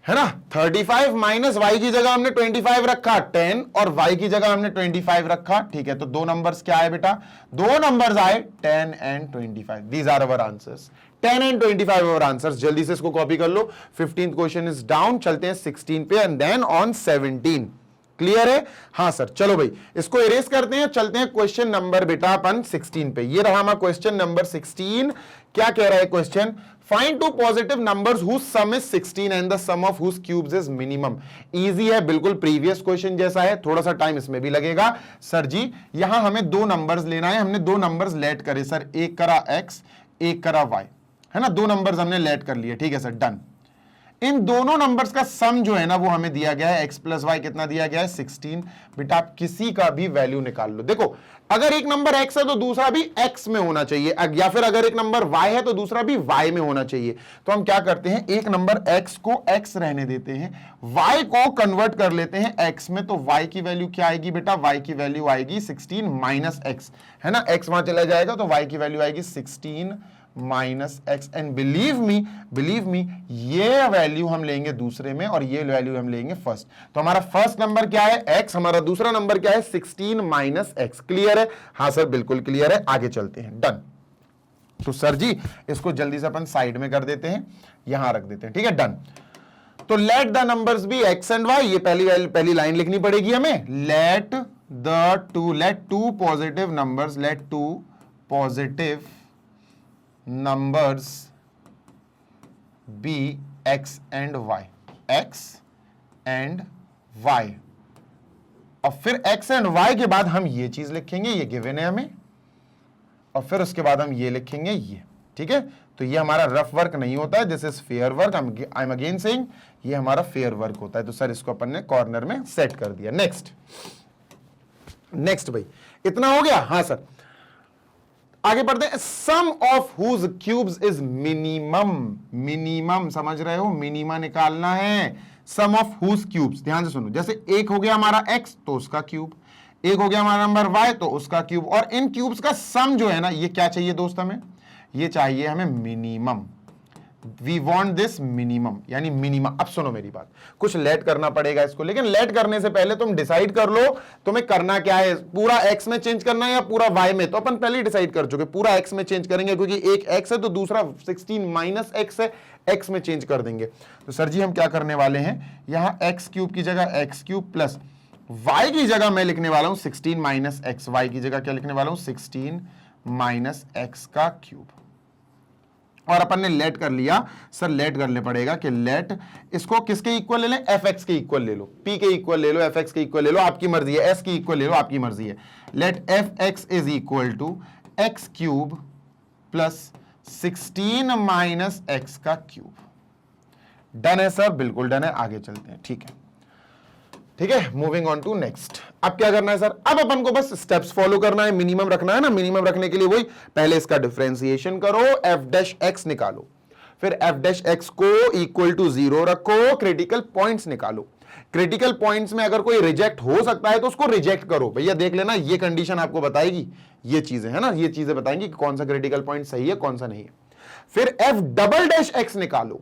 है ना। 35 माइनस y की जगह हमने 25 रखा, 10, और y की जगह हमने 25 रखा, ठीक है। तो दो नंबर्स क्या आए बेटा, दो नंबर्स आए 10 and 25, these are our answers, 10 and 25 our answers. जल्दी से इसको कॉपी कर लो। 15th क्वेश्चन इज डाउन, चलते हैं 16 पे एंड देन ऑन 17। क्लियर है? हाँ सर। चलो भाई इसको इरेज करते हैं, चलते हैं क्वेश्चन नंबर बेटा अपन 16 पे। ये रहा हमारा क्वेश्चन नंबर 16। क्या कह रहा है question, find two positive numbers whose sum is 16 and the sum of whose cubes is minimum. Easy है, बिल्कुल प्रीवियस क्वेश्चन जैसा है, थोड़ा सा टाइम इसमें भी लगेगा। सर जी यहां हमें दो नंबर्स लेना है, हमने दो नंबर्स लेट करे सर, एक करा x एक करा y, है ना, दो नंबर्स हमने लेट कर लिए, ठीक है सर, डन। इन दोनों नंबर्स का सम जो है ना वो हमें दिया गया है, x प्लस वाई कितना दिया गया है, 16। बेटा आप किसी का भी वैल्यू निकाल लो। देखो अगर एक नंबर x है तो दूसरा भी x में होना चाहिए, या फिर अगर एक नंबर y है तो दूसरा भी y में होना चाहिए। तो हम क्या करते हैं, एक नंबर x को x रहने देते हैं, y को कन्वर्ट कर लेते हैं x में। तो y की वैल्यू क्या आएगी बेटा, y की वैल्यू आएगी 16 माइनस x, है ना, x वहां चला जाएगा तो y की वैल्यू आएगी 16 minus x. And believe me ये वैल्यू हम लेंगे दूसरे में और ये वैल्यू हम लेंगे फर्स्ट। तो हमारा फर्स्ट नंबर क्या है, x, हमारा दूसरा नंबर क्या है, 16 माइनस एक्स। क्लियर है? हाँ सर बिल्कुल क्लियर है। आगे चलते हैं, डन। तो सर जी इसको जल्दी से अपन साइड में कर देते हैं, यहां रख देते हैं, ठीक है, डन। तो let the numbers be x and y, ये पहली लाइन लिखनी पड़ेगी हमें। Let two positive numbers, let two positive numbers be x and y, x and y। और फिर x and y के बाद हम ये चीज लिखेंगे, ये गिवन है हमें, और फिर उसके बाद हम ये लिखेंगे ये, ठीक है। तो ये हमारा रफ वर्क नहीं होता है, this is fair work. I am again saying ये हमारा फेयर वर्क होता है। तो सर इसको अपन ने कॉर्नर में सेट कर दिया। नेक्स्ट भाई इतना हो गया। हाँ सर आगे बढ़ते हैं। Sum of whose cubes is minimum, समझ रहे हो, मिनिमा निकालना है। सम ऑफ हुज क्यूब्स, ध्यान से सुनो, जैसे एक हो गया हमारा x तो उसका क्यूब, एक हो गया हमारा नंबर y तो उसका क्यूब, और इन क्यूब्स का सम जो है ना, ये क्या चाहिए दोस्त हमें, ये चाहिए हमें minimum. We want this minimum, यानी मिनिमम। अब सुनो मेरी बात, कुछ लेट करना पड़ेगा इसको, लेकिन लेट करने से पहले तुम डिसाइड कर लो तुम्हें करना क्या है, पूरा एक्स में चेंज करना है या पूरा वाई में। तो अपन पहले ही डिसाइड कर चुके पूरा एक्स में चेंज करेंगे, क्योंकि एक एक्स है तो दूसरा 16 माइनस एक्स है, एक्स में चेंज कर देंगे। तो सर जी हम क्या करने वाले हैं, यहां एक्स क्यूब की जगह एक्स क्यूब प्लस वाई की जगह मैं लिखने वाला हूं 16 माइनस एक्स, वाई की जगह क्या लिखने वाला हूं 16 माइनस एक्स का क्यूब। और अपन ने लेट कर लिया, सर लेट करने पड़ेगा कि लेट इसको किसके इक्वल ले लें, एफ एक्स के इक्वल ले लो, पी के इक्वल ले लो, एफ एक्स के इक्वल ले लो, आपकी मर्जी है, एस की इक्वल ले लो, आपकी मर्जी है। Let f x is equal to x cube plus 16 minus x का क्यूब। डन है सर, बिल्कुल डन है, आगे चलते हैं। ठीक है, ठीक है, मूविंग ऑन टू नेक्स्ट। अब क्या करना है सर, अब अपन को बस स्टेप्स फॉलो करना है, मिनिमम रखना है ना। मिनिमम रखने के लिए वही, पहले इसका डिफरेंशिएशन करो, एफ डैश एक्स निकालो, फिर एफ डैश एक्स को इक्वल टू 0 रखो, क्रिटिकल पॉइंट्स निकालो। क्रिटिकल पॉइंट्स में अगर कोई रिजेक्ट हो सकता है तो उसको रिजेक्ट करो। भैया देख लेना, ये कंडीशन आपको बताएगी, ये चीजें है ना, ये चीजें बताएंगी कि कौन सा क्रिटिकल पॉइंट सही है कौन सा नहीं है। फिर एफ डबल डैश एक्स निकालो।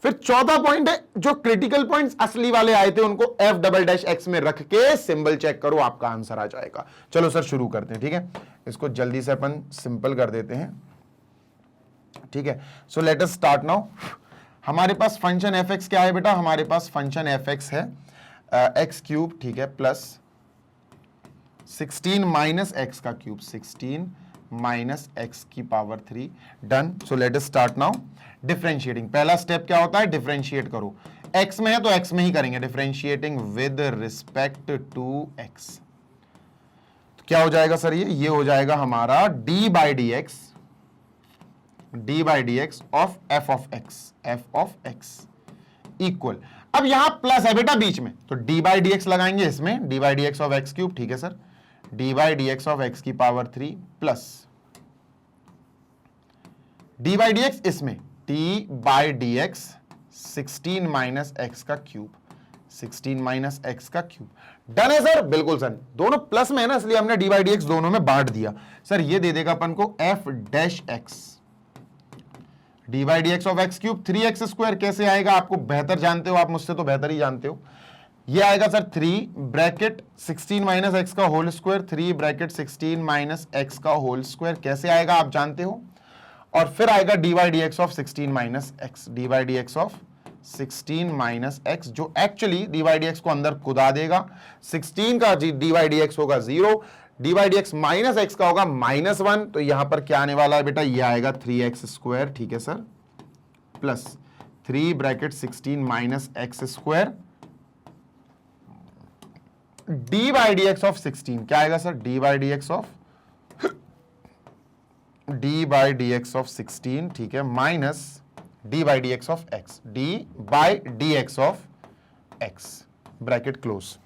फिर चौथा पॉइंट है, जो क्रिटिकल पॉइंट्स असली वाले आए थे उनको एफ डबल डैश एक्स में रख के सिंबल चेक करो, आपका आंसर आ जाएगा। चलो सर शुरू करते हैं, ठीक है, इसको जल्दी से अपन सिंपल कर देते हैं। ठीक है, so let us start now. हमारे पास फंक्शन एफ एक्स क्या है बेटा, हमारे पास फंक्शन एफ एक्स है एक्स क्यूब, ठीक है, प्लस 16 माइनस एक्स का क्यूब, 16 माइनस एक्स की power 3। Done. So let us start now differentiating. पहला स्टेप क्या होता है, डिफरेंशिएट करो। एक्स में है तो एक्स में ही करेंगे, differentiating with respect to x. तो क्या हो जाएगा सर, ये हो जाएगा हमारा d by d x of f of x equal, अब यहां प्लस है बेटा बीच में, तो d बाई डी एक्स लगाएंगे इसमें, d by d x of x cube, ठीक है sir, d by d x of x की power 3 plus d by d x इसमें t by d x 16 minus x का क्यूब, 16 माइनस एक्स का क्यूब। डन है सर, बिल्कुल सर, दोनों प्लस में है ना, इसलिए हमने डी बाई डी एक्स दोनों में बांट दिया। सर ये दे देगा अपन को F dash x, d by d x of x cube 3x square. कैसे आएगा आपको बेहतर जानते हो, आप मुझसे तो बेहतर ही जानते हो। ये आएगा सर 3 ब्रैकेट 16 माइनस एक्स का whole square, 3 bracket 16 minus x का होल स्क्वायर। कैसे आएगा आप जानते हो। और फिर आएगा d by d x of 16 minus x, d by d x of 16 minus x, जो actually d by d x को अंदर कुदा देगा। 16 का डी बाई डी एक्स होगा 0, D by d x minus x का होगा -1। तो यहां पर क्या आने वाला है बेटा, ये आएगा 3x स्क्वायर, ठीक है sir, plus 3 bracket 16 minus x square, D by d x of 16 क्या आएगा sir, D by d x of 16, ठीक है, minus d by d x of x, d by d x of x, bracket close.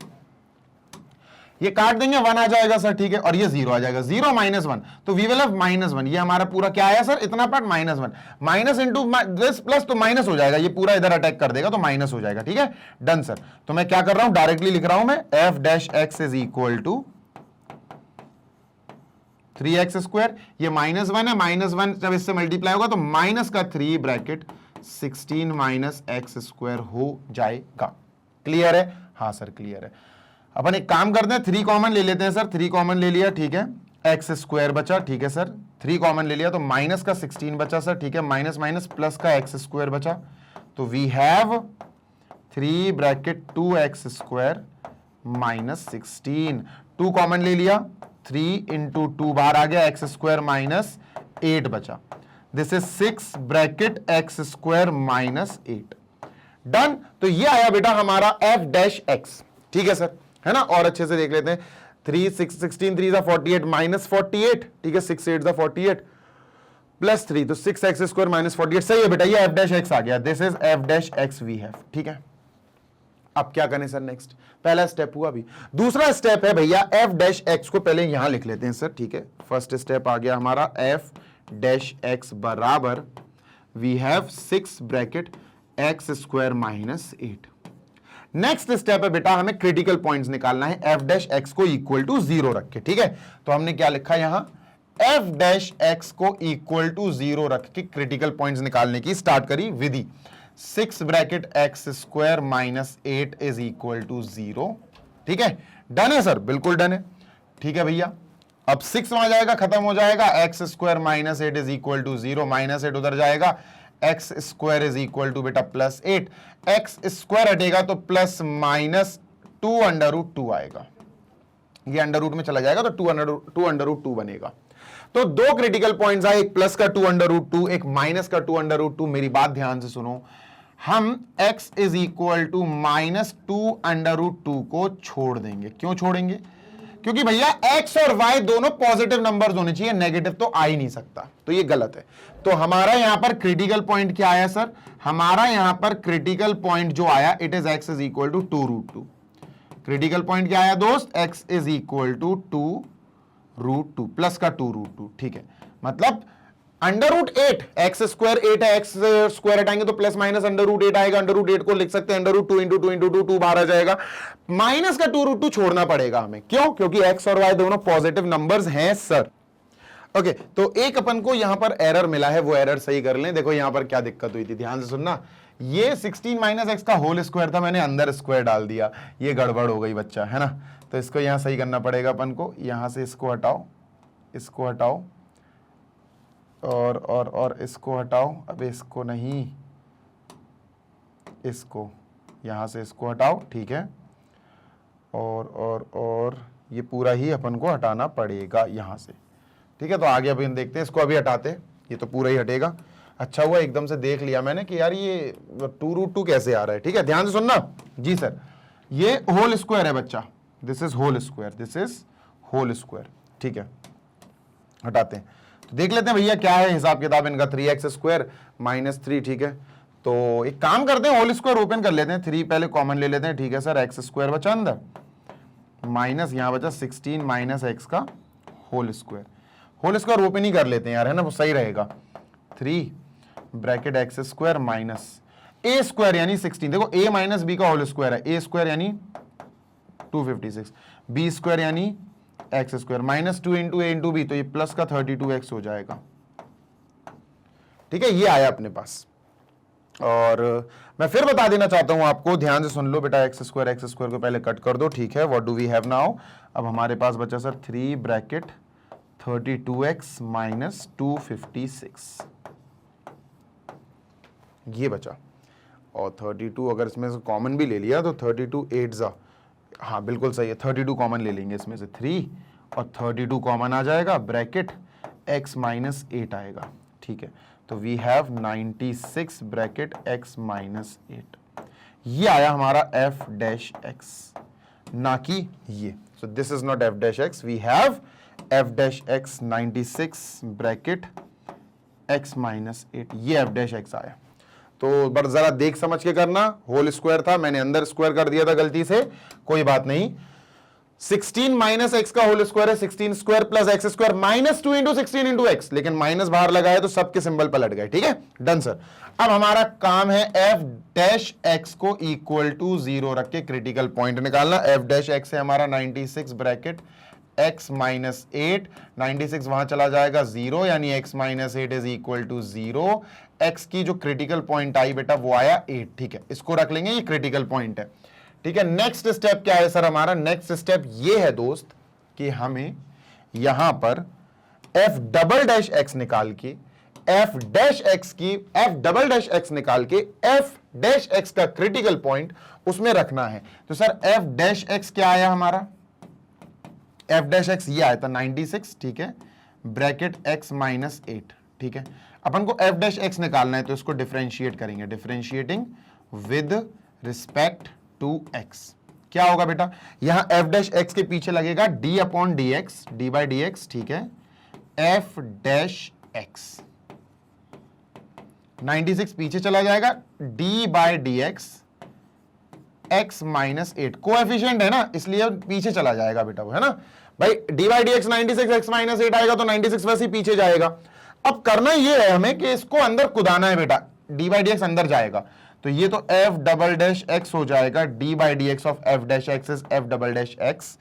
ये काट देंगे, 1 आ जाएगा सर, ठीक है, और ये 0 आ जाएगा, 0 माइनस 1, तो वी विल हैव -1। ये हमारा पूरा क्या आया सर, इतना part -1, minus into this plus, तो माइनस हो जाएगा, ये पूरा इधर अटैक कर देगा तो माइनस हो जाएगा, ठीक है। डन सर, तो मैं क्या कर रहा हूं, डायरेक्टली लिख रहा हूं मैं, f dash x is equal to 3x square, ये -1 है, -1 जब इससे मल्टीप्लाई होगा तो माइनस का 3 ब्रैकेट 16 माइनस एक्स स्क्वायर हो जाएगा। क्लियर है, हाँ सर क्लियर है। अपन एक काम करते हैं, 3 कॉमन ले लेते हैं सर, 3 कॉमन ले लिया, ठीक है, एक्स स्क्वायर बचा, ठीक है सर, 3 कॉमन ले लिया तो माइनस का 16 बचा सर, ठीक है, माइनस माइनस प्लस का एक्स स्क्वायर बचा, तो we have 3 bracket 2x square minus 16, 2 common ले लिया, 3 इंटू 2 बाहर आ गया, एक्स स्क्वायर माइनस 8 बचा, this is 6 bracket x square minus 8। Done. तो ये आया बेटा हमारा एफ डैश एक्स, ठीक है सर, है ना। और अच्छे से देख लेते हैं, 16 3 48 माइनस 48, ठीक है, 6 8 48 प्लस 3, तो 6x स्क्वायर माइनस 48। सही है बेटा, ये एफ डैश एक्स आ गया, this is f dash x we have, ठीक है। अब क्या करें सर, नेक्स्ट पहला स्टेप हुआ, अभी दूसरा स्टेप है भैया, एफ डैश एक्स को पहले यहां लिख लेते हैं सर, ठीक है। फर्स्ट स्टेप आ गया हमारा, एफ डैश एक्स बराबर we have 6 bracket x square minus 8। Next step है बेटा, हमें क्रिटिकल पॉइंट्स निकालना है, एफ डैश एक्स को इक्वल टू 0 रख के, ठीक है। तो हमने क्या लिखा यहां, एफ डैश एक्स को इक्वल टू 0 रख के क्रिटिकल पॉइंट्स निकालने की स्टार्ट करी विधि 6 bracket x square minus 8 is equal to 0। ठीक है, डन है सर, बिल्कुल डन है। ठीक है भैया, अब 6 वहां जाएगा, खत्म हो जाएगा, x square minus 8 is equal to 0, माइनस 8 उधर जाएगा, x square is equal to बेटा प्लस 8, एक्स स्क्वायर हटेगा तो प्लस माइनस 2 अंडर रूट 2 आएगा, ये अंडर रूट में चला जाएगा तो 2 अंडर रूट 2 बनेगा। तो दो क्रिटिकल पॉइंट्स आए, एक प्लस का 2 अंडर रूट 2, एक माइनस का 2 अंडर रूट 2। मेरी बात ध्यान से सुनो, हम x is equal to minus 2 under root 2 को छोड़ देंगे। क्यों छोड़ेंगे? क्योंकि भैया x और y दोनों पॉजिटिव नंबर्स होने चाहिए, नेगेटिव तो आ ही नहीं सकता, तो ये गलत है। तो हमारा यहां पर क्रिटिकल पॉइंट क्या आया सर? हमारा यहां पर क्रिटिकल पॉइंट जो आया, it is x is equal to 2 root 2। Critical point क्या आया दोस्त? x is equal to 2 root 2 प्लस का 2 रूट 2। ठीक है, मतलब अंडर रूट 8, एक्स स्क्वायर 8 है, एक्स स्क्वायर हटाएंगे तो प्लस माइनस अंडर रूट 8 आएगा। अंडर रूट 8 को लिख सकते हैं अंडर रूट 2 इंटू 2 इंटू 2, 2 बाहर आ जाएगा, माइनस का 2 रूट 2 छोड़ना पड़ेगा हमें। क्यों? क्योंकि एक्स और वाई दोनों पॉजिटिव नंबर्स हैं सर। ओके, तो एक अपन को यहां पर एरर मिला है, वो एरर सही कर लें। देखो यहां पर क्या दिक्कत हुई थी, ध्यान से सुनना। ये 16 माइनस एक्स का होल स्क्वायर था, मैंने अंदर स्क्वायर डाल दिया, ये गड़बड़ हो गई बच्चा, है ना। तो इसको यहां सही करना पड़ेगा अपन को। यहां से इसको हटाओ, इसको हटाओ और इसको हटाओ। अब इसको नहीं, इसको यहां से इसको हटाओ। ठीक है, और ये पूरा ही अपन को हटाना पड़ेगा यहां से। ठीक है, तो आगे अभी देखते हैं, इसको अभी हटाते, ये तो पूरा ही हटेगा। अच्छा हुआ एकदम से देख लिया मैंने कि यार ये 2 रूट 2 कैसे आ रहा है। ठीक है, ध्यान से सुनना जी सर। ये होल स्क्वायर है बच्चा, this is whole square, this is whole square. ठीक है, हटाते हैं तो देख लेते हैं भैया क्या है हिसाब किताब इनका। 3x square minus 3। ठीक है, तो एक काम करते हैं, होल स्क्वायर ओपन कर लेते हैं, 3 पहले कॉमन ले लेते हैं। ठीक है सर, एक्स स्क्वायर बचा अंदर, माइनस यहां बचा 16 माइनस एक्स का whole square. Whole square open ही कर लेते हैं यार, है ना, वो सही रहेगा। 3 ब्रैकेट एक्स स्क्वायर माइनस ए स्क्वायर यानी 16। देखो a माइनस बी का होल स्क्वायर है, ए स्क्वायर यानी 256, बी स्क्वायर यानी एक्स स्क्वायर, माइनस 2 इंटू ए इंटू बी, तो ये प्लस का 32x हो जाएगा। ठीक है, ये आया अपने पास। और मैं फिर बता देना चाहता हूं आपको, ध्यान से सुन लो बेटा, एक्स स्क्वायर को पहले कट कर दो। ठीक है, what do we have now? अब हमारे पास बचा सर 3 ब्रैकेट 32x माइनस 256, ये बचा। और 32 अगर इसमें से कॉमन भी ले लिया तो 32 8 जा, हाँ बिल्कुल सही है, 32 कॉमन ले लेंगे इसमें से, 3 और 32 कॉमन आ जाएगा, ब्रैकेट x माइनस 8 आएगा। ठीक है, तो we have 96 bracket x minus 8। ये आया हमारा f डैश x, ना कि ये। So this is not f dash x, we have f dash x 96 bracket x minus 8, ये f डैश x आया। तो बस जरा देख समझ के करना, होल स्क्वायर था, मैंने अंदर स्क्वायर कर दिया था गलती से, कोई बात नहीं। 16 माइनस एक्स का होल स्क्वायर है, 16 square plus x square minus 2 into 16 into x, लेकिन माइनस बाहर लगाया तो सबके सिंबल पलट गए। ठीक है, डन सर। अब हमारा काम है एफ डैश एक्स को इक्वल टू 0 रख के क्रिटिकल पॉइंट निकालना। एफ डैश एक्स है हमारा 96 ब्रैकेट x माइनस 8, 96 वहां चला जाएगा 0, यानी x minus 8 is equal to 0। x की जो क्रिटिकल पॉइंट आई बेटा वो आया 8। ठीक है, इसको रख लेंगे, ये क्रिटिकल पॉइंट है। ठीक है, नेक्स्ट स्टेप क्या है सर हमारा? नेक्स्ट स्टेप ये है दोस्त कि हमें यहां पर f डबल डैश x निकाल के f डैश x की f डबल डैश x निकाल के f डैश x का क्रिटिकल पॉइंट उसमें रखना है। तो सर f डैश x क्या आया हमारा? f डैश x ये आया था 96। ठीक है, ब्रैकेट x माइनस 8। ठीक है, अपन को f डैश x निकालना है तो इसको डिफरेंशिएट करेंगे, differentiating with respect to x। क्या होगा बेटा? यहां f डैश x के पीछे लगेगा d upon dx, d by dx। ठीक है, f डैश x 96 पीछे चला जाएगा, d by dx x minus 8 coefficient है ना, इसलिए पीछे चला जाएगा बेटा वो, है ना भाई। d by dx 96, x minus 8 आएगा तो 96 वैसे ही पीछे जाएगा। अब करना ये है हमें कि इसको अंदर कुदाना है बेटा, d बाई dx अंदर जाएगा तो ये तो f डबल डैश x हो जाएगा, d by dx of f dash x is f double dash x।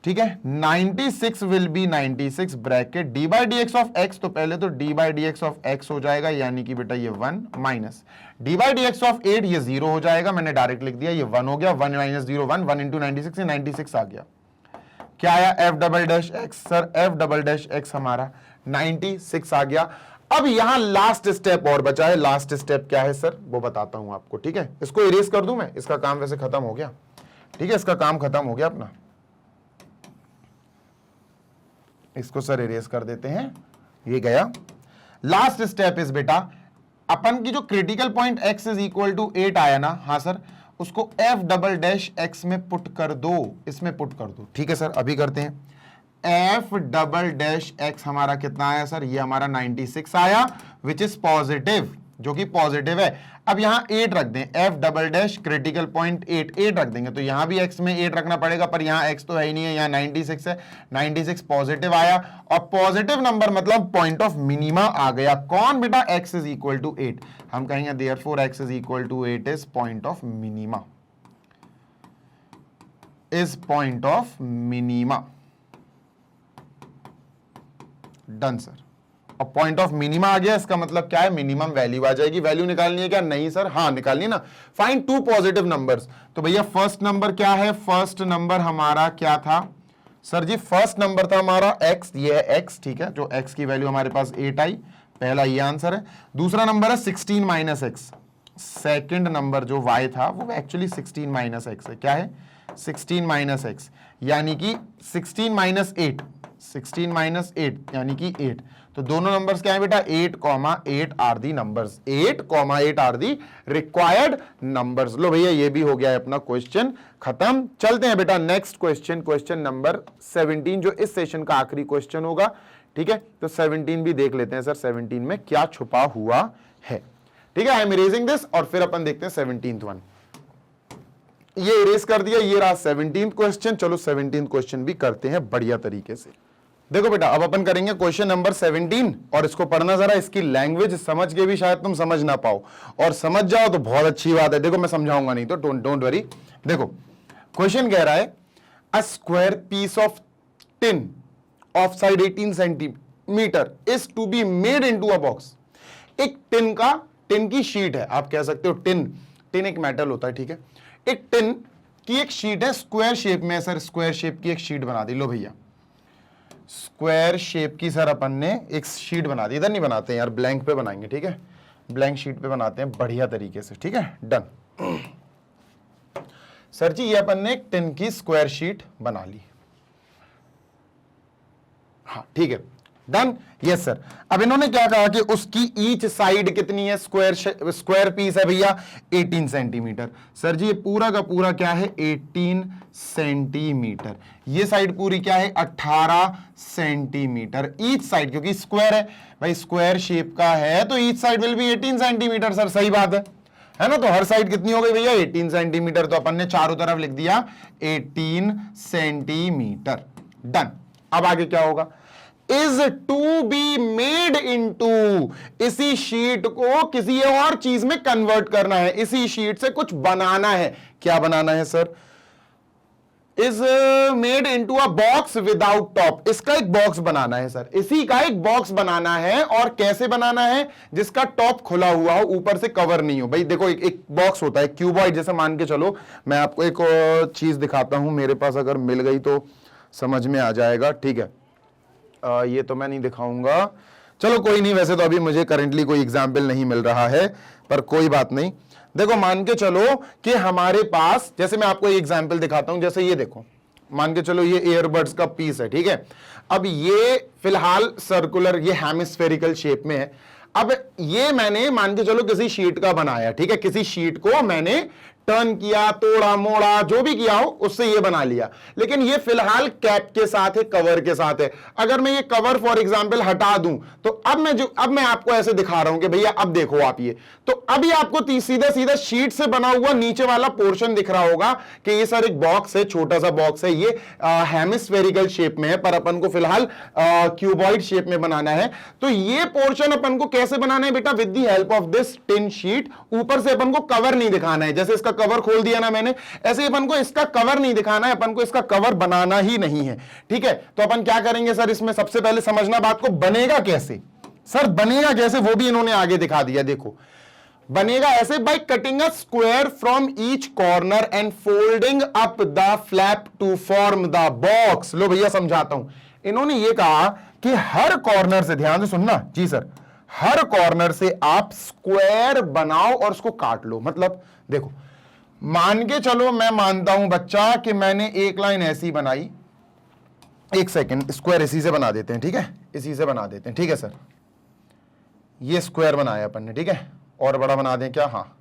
ठीक है, 96 will be 96 bracket D by d x of x, तो पहले तो d by d x of x हो जाएगा, यानी कि बेटा ये 1 minus d by d x of 8, ये 0 हो जाएगा, मैंने डायरेक्ट लिख दिया, ये 1 हो गया, 1 माइनस 0 1, 1 इंटू 96 से 96 आ गया। क्या आया? F double dash x, sir F double dash x हमारा 96 आ गया। अब यहां लास्ट स्टेप और बचा है, लास्ट स्टेप क्या है सर वो बताता हूं आपको, ठीक है। इसको इरेज कर दूं मैं, इसका काम वैसे खत्म हो गया, ठीक है, इसका काम खत्म हो गया अपना, इसको सर इरेज कर देते हैं, ये गया। लास्ट स्टेप इज बेटा अपन की जो critical point x is equal to 8 आया ना, हाँ सर, उसको f डबल डैश x में पुट कर दो, इसमें पुट कर दो, ठीक है सर। अभी करते हैं, f डबल डैश x हमारा कितना आया सर? ये हमारा 96 आया, विच इज पॉजिटिव, जो कि पॉजिटिव है। अब यहां 8 रख दें, f double dash critical point 8 रख देंगे, तो यहां भी x में 8 रखना पड़ेगा, पर यहां x तो है ही नहीं है, यहां 96 है, 96 पॉजिटिव आया, और पॉजिटिव नंबर मतलब पॉइंट ऑफ मिनिमा आ गया। कौन बेटा? x इज इक्वल टू 8, हम कहेंगे therefore x is equal to 8 is point of minima, is point of minima. Done sir. अब पॉइंट ऑफ मिनिमा आ गया, इसका मतलब क्या है? मिनिमम वैल्यू आ जाएगी। वैल्यू निकालनी है क्या? नहीं सर, हाँ निकालनी है ना। फाइंड टू पॉजिटिव नंबर्स, तो भैया फर्स्ट नंबर क्या है? फर्स्ट नंबर हमारा क्या था सर जी? फर्स्ट नंबर था हमारा x, ये है x, ठीक है, जो x की वैल्यू हमारे पास 8 आई, पहला ये आंसर है। दूसरा नंबर है 16 माइनस एक्स, सेकेंड नंबर जो y था वो एक्चुअली 16 माइनस एक्स है। क्या है? 16 माइनस एक्स, यानी कि 16 माइनस 8, 16 माइनस 8 यानी कि 8। तो दोनों नंबर्स क्या है बेटा? 8,8 are the numbers, 8,8 are the required numbers. लो भैया ये भी हो गया है अपना क्वेश्चन खत्म। चलते हैं बेटा नेक्स्ट क्वेश्चन, क्वेश्चन नंबर 17, जो इस सेशन का आखिरी क्वेश्चन होगा, ठीक है। तो 17 भी देख लेते हैं सर, 17 में क्या छुपा हुआ है, ठीक है। आई एम इरेजिंग दिस, और फिर अपन देखते हैं 17th वन। ये इरेज कर दिया, ये रहा 17th क्वेश्चन। चलो 17th क्वेश्चन भी करते हैं बढ़िया तरीके से। देखो बेटा, अब अपन करेंगे क्वेश्चन नंबर 17, और इसको पढ़ना जरा, इसकी लैंग्वेज समझ के भी शायद तुम समझ ना पाओ, और समझ जाओ तो बहुत अच्छी बात है। देखो मैं समझाऊंगा नहीं तो डोंट वरी। देखो क्वेश्चन कह रहा है, a square piece of tin of side 18 centimetre is to be made into a box. एक टिन की शीट है, आप कह सकते हो टिन एक मेटल होता है, ठीक है। एक टिन की एक शीट है, स्क्वायर शेप में सर, स्क्वायर शेप की एक शीट बना दी। लो भैया स्क्वायर शेप की सर अपन ने एक शीट बना दी, इधर नहीं बनाते यार, ब्लैंक पे बनाएंगे, ठीक है, ब्लैंक शीट पे बनाते हैं बढ़िया तरीके से, ठीक है। डन सर जी, ये अपन ने एक टिन की स्क्वायर शीट बना ली, हाँ ठीक है, डन। Yes sir. अब इन्होंने क्या कहा कि उसकी ईच साइड कितनी है? स्क्वायर पीस है भैया 18 सेंटीमीटर। सर जी ये पूरा का पूरा क्या है? 18 सेंटीमीटर। ये साइड पूरी क्या है? 18 सेंटीमीटर ईच साइड, क्योंकि स्क्वायर है भाई, स्क्वायर शेप का है तो each side will be 18 centimetre. Sir सही बात है ना। तो हर साइड कितनी हो गई भैया? 18 सेंटीमीटर। तो अपन ने चारों तरफ लिख दिया 18 सेंटीमीटर। डन। अब आगे क्या होगा? Is to be made into, इसी शीट को किसी और चीज में कन्वर्ट करना है, इसी शीट से कुछ बनाना है। क्या बनाना है sir? Is made into a box without top, इसका एक बॉक्स बनाना है सर, इसी का एक बॉक्स बनाना है। और कैसे बनाना है? जिसका टॉप खुला हुआ हो, ऊपर से कवर नहीं हो। भाई देखो एक बॉक्स होता है क्यूबॉइड जैसे, मान के चलो, मैं आपको एक और चीज दिखाता हूं, मेरे पास अगर मिल गई तो समझ में आ जाएगा, ठीक है। ये तो मैं नहीं दिखाऊंगा, चलो कोई नहीं, वैसे तो अभी मुझे करंटली कोई एग्जाम्पल नहीं मिल रहा है, पर कोई बात नहीं। देखो मान के चलो कि हमारे पास, जैसे मैं आपको एक एग्जाम्पल दिखाता हूं, जैसे ये देखो, मान के चलो ये ईयरबड्स का पीस है, ठीक है। अब ये फिलहाल सर्कुलर, ये हेमिस्फेरिकल शेप में है। अब ये मैंने मान के चलो किसी शीट का बनाया, ठीक है, किसी शीट को मैंने टर्न किया, तोड़ा मोड़ा, जो भी किया हो उससे ये बना लिया। लेकिन ये फिलहाल कैप के साथ है, कवर के साथ है। अगर मैं ये कवर फॉर एग्जांपल हटा दूं तो अब मैं आपको ऐसे दिखा रहा हूं कि भैया अब देखो आप ये, तो अभी आपको सीधा सीधा शीट से बना हुआ नीचे वाला पोर्शन दिख रहा होगा कि ये सर एक बॉक्स है, छोटा सा बॉक्स है, ये हेमिस्फेरिकल शेप में है, पर अपन को फिलहाल क्यूबॉइड शेप में बनाना है। तो ये पोर्शन अपन को कैसे बनाना है बेटा? With the help of this tin sheet. ऊपर से अपन को कवर नहीं दिखाना है, जैसे इसका इसका कवर खोल दिया ना मैंने, ऐसे अपन को इसका कवर नहीं दिखाना है, अपन को इसका कवर बनाना ही नहीं है, ठीक है। तो अपन क्या करेंगे सर, इसमें सबसे पहले समझना बात को, बनेगा कैसे सर, बनेगा कैसे वो भी इन्होंने आगे दिखा दिया। देखो बनेगा ऐसे, by cutting a square from each corner and folding up the flap to form the box. लो भैया समझाता हूं, इन्होंने ये कहा कि हर कॉर्नर से, ध्यान से सुनना जी सर, हर कॉर्नर से आप स्क्वायर बनाओ और उसको काट लो। मतलब देखो, मान के चलो मैं मानता हूं बच्चा कि मैंने एक लाइन ऐसी बनाई, एक सेकेंड, स्क्वायर इसी से बना देते हैं, ठीक है, इसी से बना देते हैं, ठीक है सर, ये स्क्वायर बनाया अपन ने, ठीक है, और बड़ा बना दें क्या, हाँ,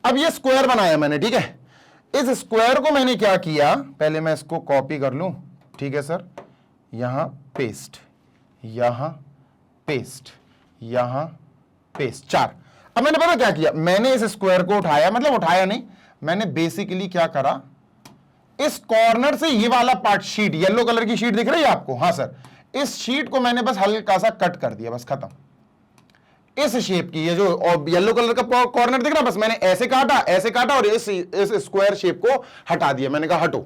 अब ये स्क्वायर बनाया मैंने, ठीक है, इस स्क्वायर को मैंने क्या किया, पहले मैं इसको कॉपी कर लूं, ठीक है सर, यहां पेस्ट, यहां पेस्ट, यहां पेस्ट, 4। अब मैंने पता क्या किया, मैंने इस स्क्वायर को उठाया, मतलब उठाया नहीं, मैंने बेसिकली क्या करा, इस कॉर्नर से ये वाला पार्ट, शीट, येलो कलर की शीट दिख रही है आपको, हाँ सर, इस शीट को मैंने बस हल्का सा कट कर दिया, बस खत्म। इस शेप की, ये जो येलो कलर का कॉर्नर दिख रहा, बस मैंने ऐसे काटा और इस स्क्वायर शेप को हटा दिया, मैंने कहा हटो।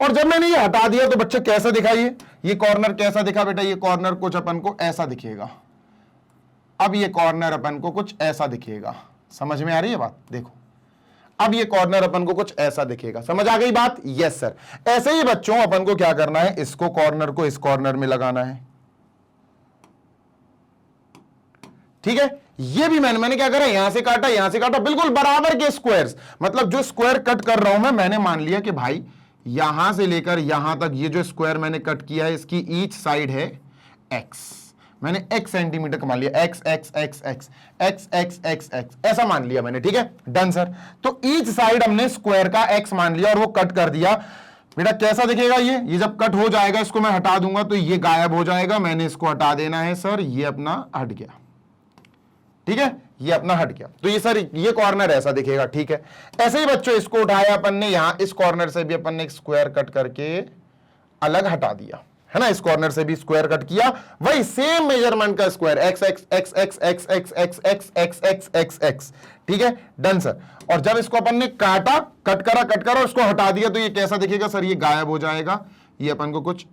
और जब मैंने ये हटा दिया तो बच्चे कैसा दिखा, ये कॉर्नर कैसा दिखा बेटा, ये कॉर्नर कुछ अपन को ऐसा दिखेगा। अब ये कॉर्नर अपन को कुछ ऐसा दिखेगा, समझ में आ रही है बात, देखो अब ये कॉर्नर अपन को कुछ ऐसा दिखेगा, समझ आ गई बात, यस सर। ऐसे ही बच्चों अपन को क्या करना है, इसको कॉर्नर को इस कॉर्नर में लगाना है, ठीक है। ये भी मैंने क्या करा, यहां से काटा, बिल्कुल बराबर के स्क्वायर्स, मतलब जो स्क्वायर कट कर रहा हूं मैंने मान लिया कि भाई यहां से लेकर यहां तक ये जो स्क्वायर मैंने कट किया है, इसकी ईच साइड है x, मैंने x सेंटीमीटर का मान लिया, x x x x x x x x ऐसा मान लिया मैंने, ठीक है, डन सर। तो ईच साइड हमने स्क्वायर का x मान लिया और वो कट कर दिया। बेटा कैसा दिखेगा ये जब कट हो जाएगा, इसको मैं हटा दूंगा तो ये गायब हो जाएगा, मैंने इसको हटा देना है सर, ये अपना हट गया, ठीक है, ये अपना हट गया। तो ये सर ये कॉर्नर ऐसा दिखेगा, ठीक है। ऐसे ही बच्चों इसको उठाया अपन ने, यहां इस कॉर्नर से भी अपन ने एक स्क्वायर कट करके अलग हटा दिया, है ना, इस कॉर्नर से भी स्क्वायर कट किया, वही सेम मेजरमेंट का square x x x x x x x x x x x x, ठीक है, डन सर। और जब इसको अपन ने काटा, कट करा और इसको हटा दिया तो ये कैसा दिखेगा सर, ये गायब हो जाएगा, ये अपन को कुछ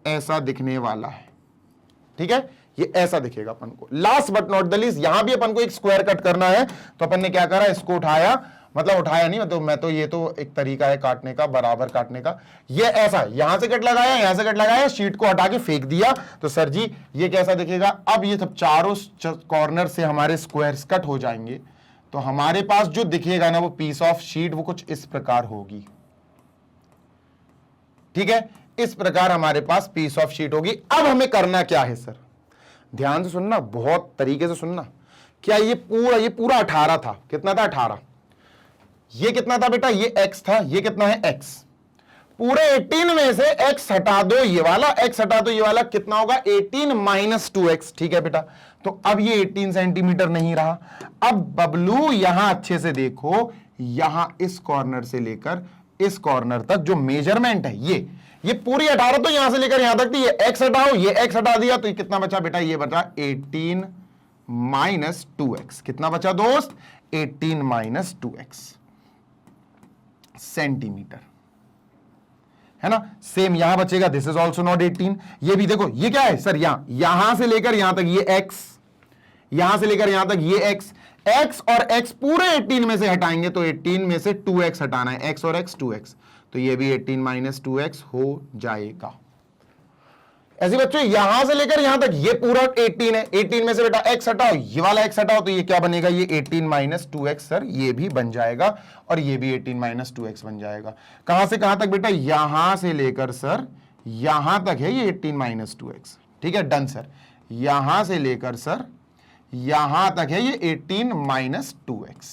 ऐसा दिखने वाला है, ठीक है, ये ऐसा दिखेगा अपन को। Last but not the least, यहां भी अपन को एक स्क्वायर कट करना है, तो अपन ने क्या करा, इसको उठाया, मतलब उठाया नहीं, मतलब मैं तो ये तो एक तरीका है काटने का, बराबर काटने का, ये ऐसा यहां से कट लगाया, यहां से कट लगाया, शीट को हटा के फेंक दिया, तो सर जी ये कैसा दिखेगा। अब ये सब चारों कॉर्नर से हमारे स्क्वायर्स कट हो जाएंगे, तो हमारे पास जो दिखेगा ना वो पीस ऑफ शीट वो कुछ इस प्रकार होगी, ठीक है, इस प्रकार हमारे पास पीस ऑफ शीट होगी। अब हमें करना क्या है सर, ध्यान से सुनना, बहुत तरीके से सुनना। क्या ये पूरा 18 था, कितना था 18, ये कितना था बेटा, ये x था, ये कितना है x, पूरे 18 में से x हटा दो, ये वाला x हटा दो, ये वाला कितना होगा 18 माइनस 2x, ठीक है बेटा। तो अब ये 18 सेंटीमीटर नहीं रहा। अब बबलू यहां अच्छे से देखो, यहां इस कॉर्नर से लेकर इस कॉर्नर तक जो मेजरमेंट है ये पूरी 18 तो यहां से लेकर यहां तक थी, ये x हटाओ, ये x हटा दिया, तो ये कितना बचा बेटा, ये बचा 18 माइनस 2x, कितना बचा दोस्त 18 माइनस 2x सेंटीमीटर, है ना। सेम यहां बचेगा, दिस इज ऑल्सो नॉट 18, ये भी देखो ये क्या है सर, यहां से लेकर यहां तक ये x, यहां से लेकर यहां तक ये x और x पूरे 18 में से हटाएंगे तो 18 में से 2x हटाना है, x और x 2x, तो ये भी 18 माइनस 2x हो जाएगा। ऐसे बच्चों यहां से लेकर यहां तक ये पूरा 18 है, 18 में से बेटा x हटाओ, ये वाला x हटाओ, तो ये क्या बनेगा, ये 18 माइनस 2x सर, ये भी बन जाएगा, और ये भी 18 माइनस 2x बन जाएगा। कहां से कहां तक बेटा, यहां से लेकर सर यहां तक है ये 18 माइनस 2x, ठीक है, डन सर। यहां से लेकर सर यहां तक है ये 18 माइनस 2x,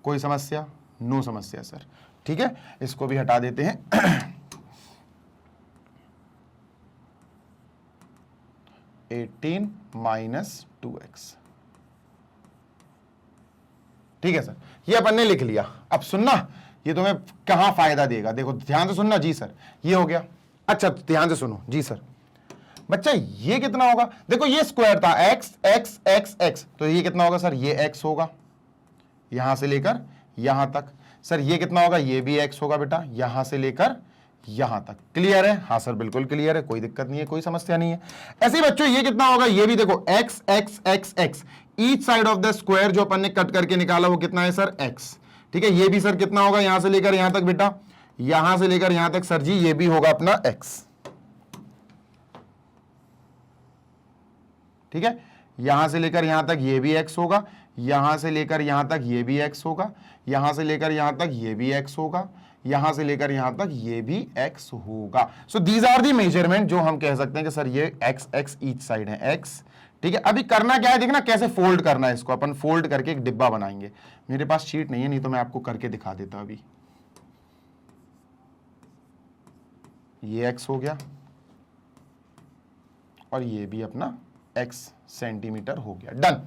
कोई समस्या, नो समस्या सर, ठीक है। इसको भी हटा देते हैं 18 माइनस 2x, ठीक है सर, ये अपन ने लिख लिया। अब सुनना, ये तुम्हें कहां फायदा देगा, देखो ध्यान से सुनना जी सर, ये हो गया। अच्छा ध्यान से सुनो जी सर, बच्चा ये कितना होगा, देखो ये स्क्वायर था x x x x, तो ये कितना होगा सर, ये x होगा, यहां से लेकर यहां तक। सर ये कितना होगा, ये भी x होगा बेटा, यहां से लेकर यहां तक। क्लियर है? हाँ सर बिल्कुल क्लियर है, कोई दिक्कत नहीं है, कोई समस्या नहीं है। ऐसे ही बच्चों ये कितना होगा, ये भी देखो x x x x, each side of the square जो अपन ने कट करके निकाला वो कितना है सर, x। ठीक है, ये भी सर कितना होगा, यहां से लेकर यहां तक बेटा, यहां से लेकर यहां तक सर जी ये भी होगा अपना x। ठीक है, यहां से लेकर यहां तक ये भी x होगा, यहां से लेकर यहां तक ये भी x होगा, यहां से लेकर यहां तक ये भी x होगा, यहां से लेकर यहां तक ये भी x होगा। So these are the measurement जो हम कह सकते हैं कि सर ये x x ईच साइड है x। ठीक है, अभी करना क्या है, देखना कैसे फोल्ड करना है इसको। अपन फोल्ड करके एक डिब्बा बनाएंगे। मेरे पास शीट नहीं है, नहीं तो मैं आपको करके दिखा देता। अभी ये x हो गया और ये भी अपना x सेंटीमीटर हो गया। डन।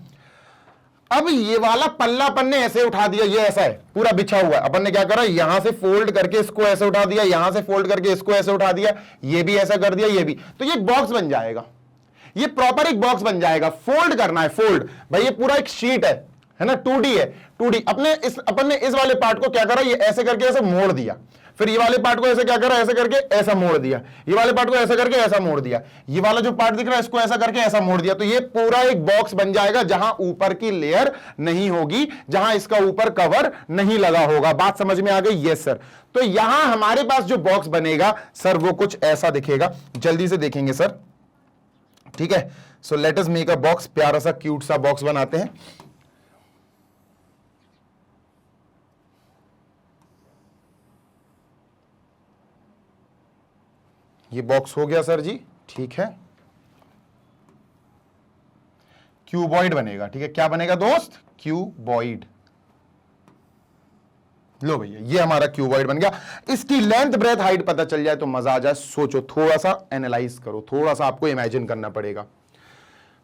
अब ये वाला पल्ला अपन ने ऐसे उठा दिया, ये ऐसा है पूरा बिछा हुआ है। अपन ने क्या करा, यहां से फोल्ड करके इसको ऐसे उठा दिया, यहां से फोल्ड करके इसको ऐसे उठा दिया, ये भी ऐसा कर दिया, ये भी। तो ये बॉक्स बन जाएगा, ये प्रॉपर एक बॉक्स बन जाएगा। फोल्ड करना है, फोल्ड भाई, ये पूरा एक शीट है ना, 2D है, 2D। अपन ने इस वाले पार्ट को क्या करा, ये ऐसे करके ऐसे मोड़ दिया, फिर ये वाले पार्ट को ऐसे क्या करा, ऐसे करके ऐसा मोड़ दिया, ये वाले पार्ट को ऐसे करके ऐसा मोड़ दिया, ये वाला जो पार्ट दिख रहा है इसको ऐसा करके ऐसा मोड़ दिया। तो ये पूरा एक बॉक्स बन जाएगा जहां ऊपर की लेयर नहीं होगी, जहां इसका ऊपर कवर नहीं लगा होगा। बात समझ में आ गई? Yes sir. तो यहां हमारे पास जो बॉक्स बनेगा सर वो कुछ ऐसा दिखेगा, जल्दी से देखेंगे सर। ठीक है, so let us make a box. प्यारा सा क्यूट सा बॉक्स बनाते हैं। ये बॉक्स हो गया सर जी। ठीक है, क्यूबॉइड बनेगा। ठीक है, क्या बनेगा दोस्त, क्यूबॉइड। लो भैया ये हमारा क्यूबॉइड बन गया। इसकी लेंथ ब्रेथ हाइट पता चल जाए तो मजा आ जाए। सोचो, थोड़ा सा एनालाइज करो, थोड़ा सा आपको इमेजिन करना पड़ेगा।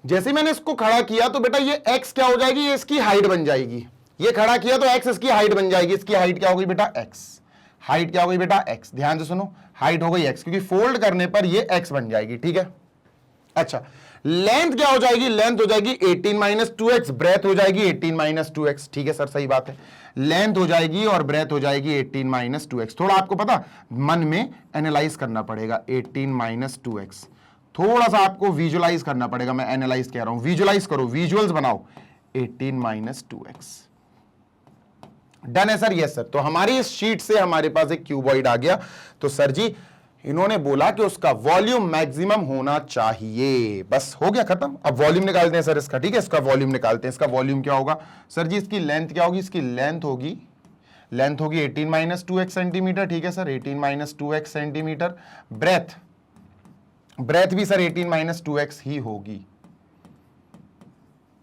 जैसे मैंने इसको खड़ा किया तो बेटा ये x क्या हो जाएगी, ये इसकी हाइट बन जाएगी। ये खड़ा किया तो x इसकी हाइट बन जाएगी। इसकी हाइट क्या हो गई बेटा, x। हाइट क्या हो गई बेटा, x। ध्यान से सुनो, हाइट हो गई x, क्योंकि फोल्ड करने पर ये x बन जाएगी। ठीक है, अच्छा लेंथ क्या हो जाएगी, लेंथ हो जाएगी 18 - 2x, ब्रेथ हो जाएगी 18 - 2x। ठीक है सर, सही बात है, लेंथ हो जाएगी और ब्रेथ हो जाएगी 18 - 2x। थोड़ा आपको पता मन में एनालाइज करना पड़ेगा, 18 - 2x। थोड़ा सा आपको विजुअलाइज करना पड़ेगा, मैं एनालाइज कह रहा हूं, विजुअलाइज करो, विजुअल्स बनाओ। 18 - 2x। डन है सर? Yes sir. तो हमारी इस शीट से हमारे पास एक क्यूबॉइड आ गया। तो सर जी इन्होंने बोला कि उसका वॉल्यूम मैक्सिमम होना चाहिए। बस हो गया, खत्म। अब वॉल्यूम निकालते हैं सर इसका। ठीक है, इसका वॉल्यूम निकालते हैं। इसका वॉल्यूम क्या होगा सर जी, इसकी लेंथ क्या होगी, इसकी लेंथ होगी 18 - 2x सेंटीमीटर। ठीक है सर, 18 - 2x सेंटीमीटर। ब्रेथ भी सर 18 - 2x ही होगी,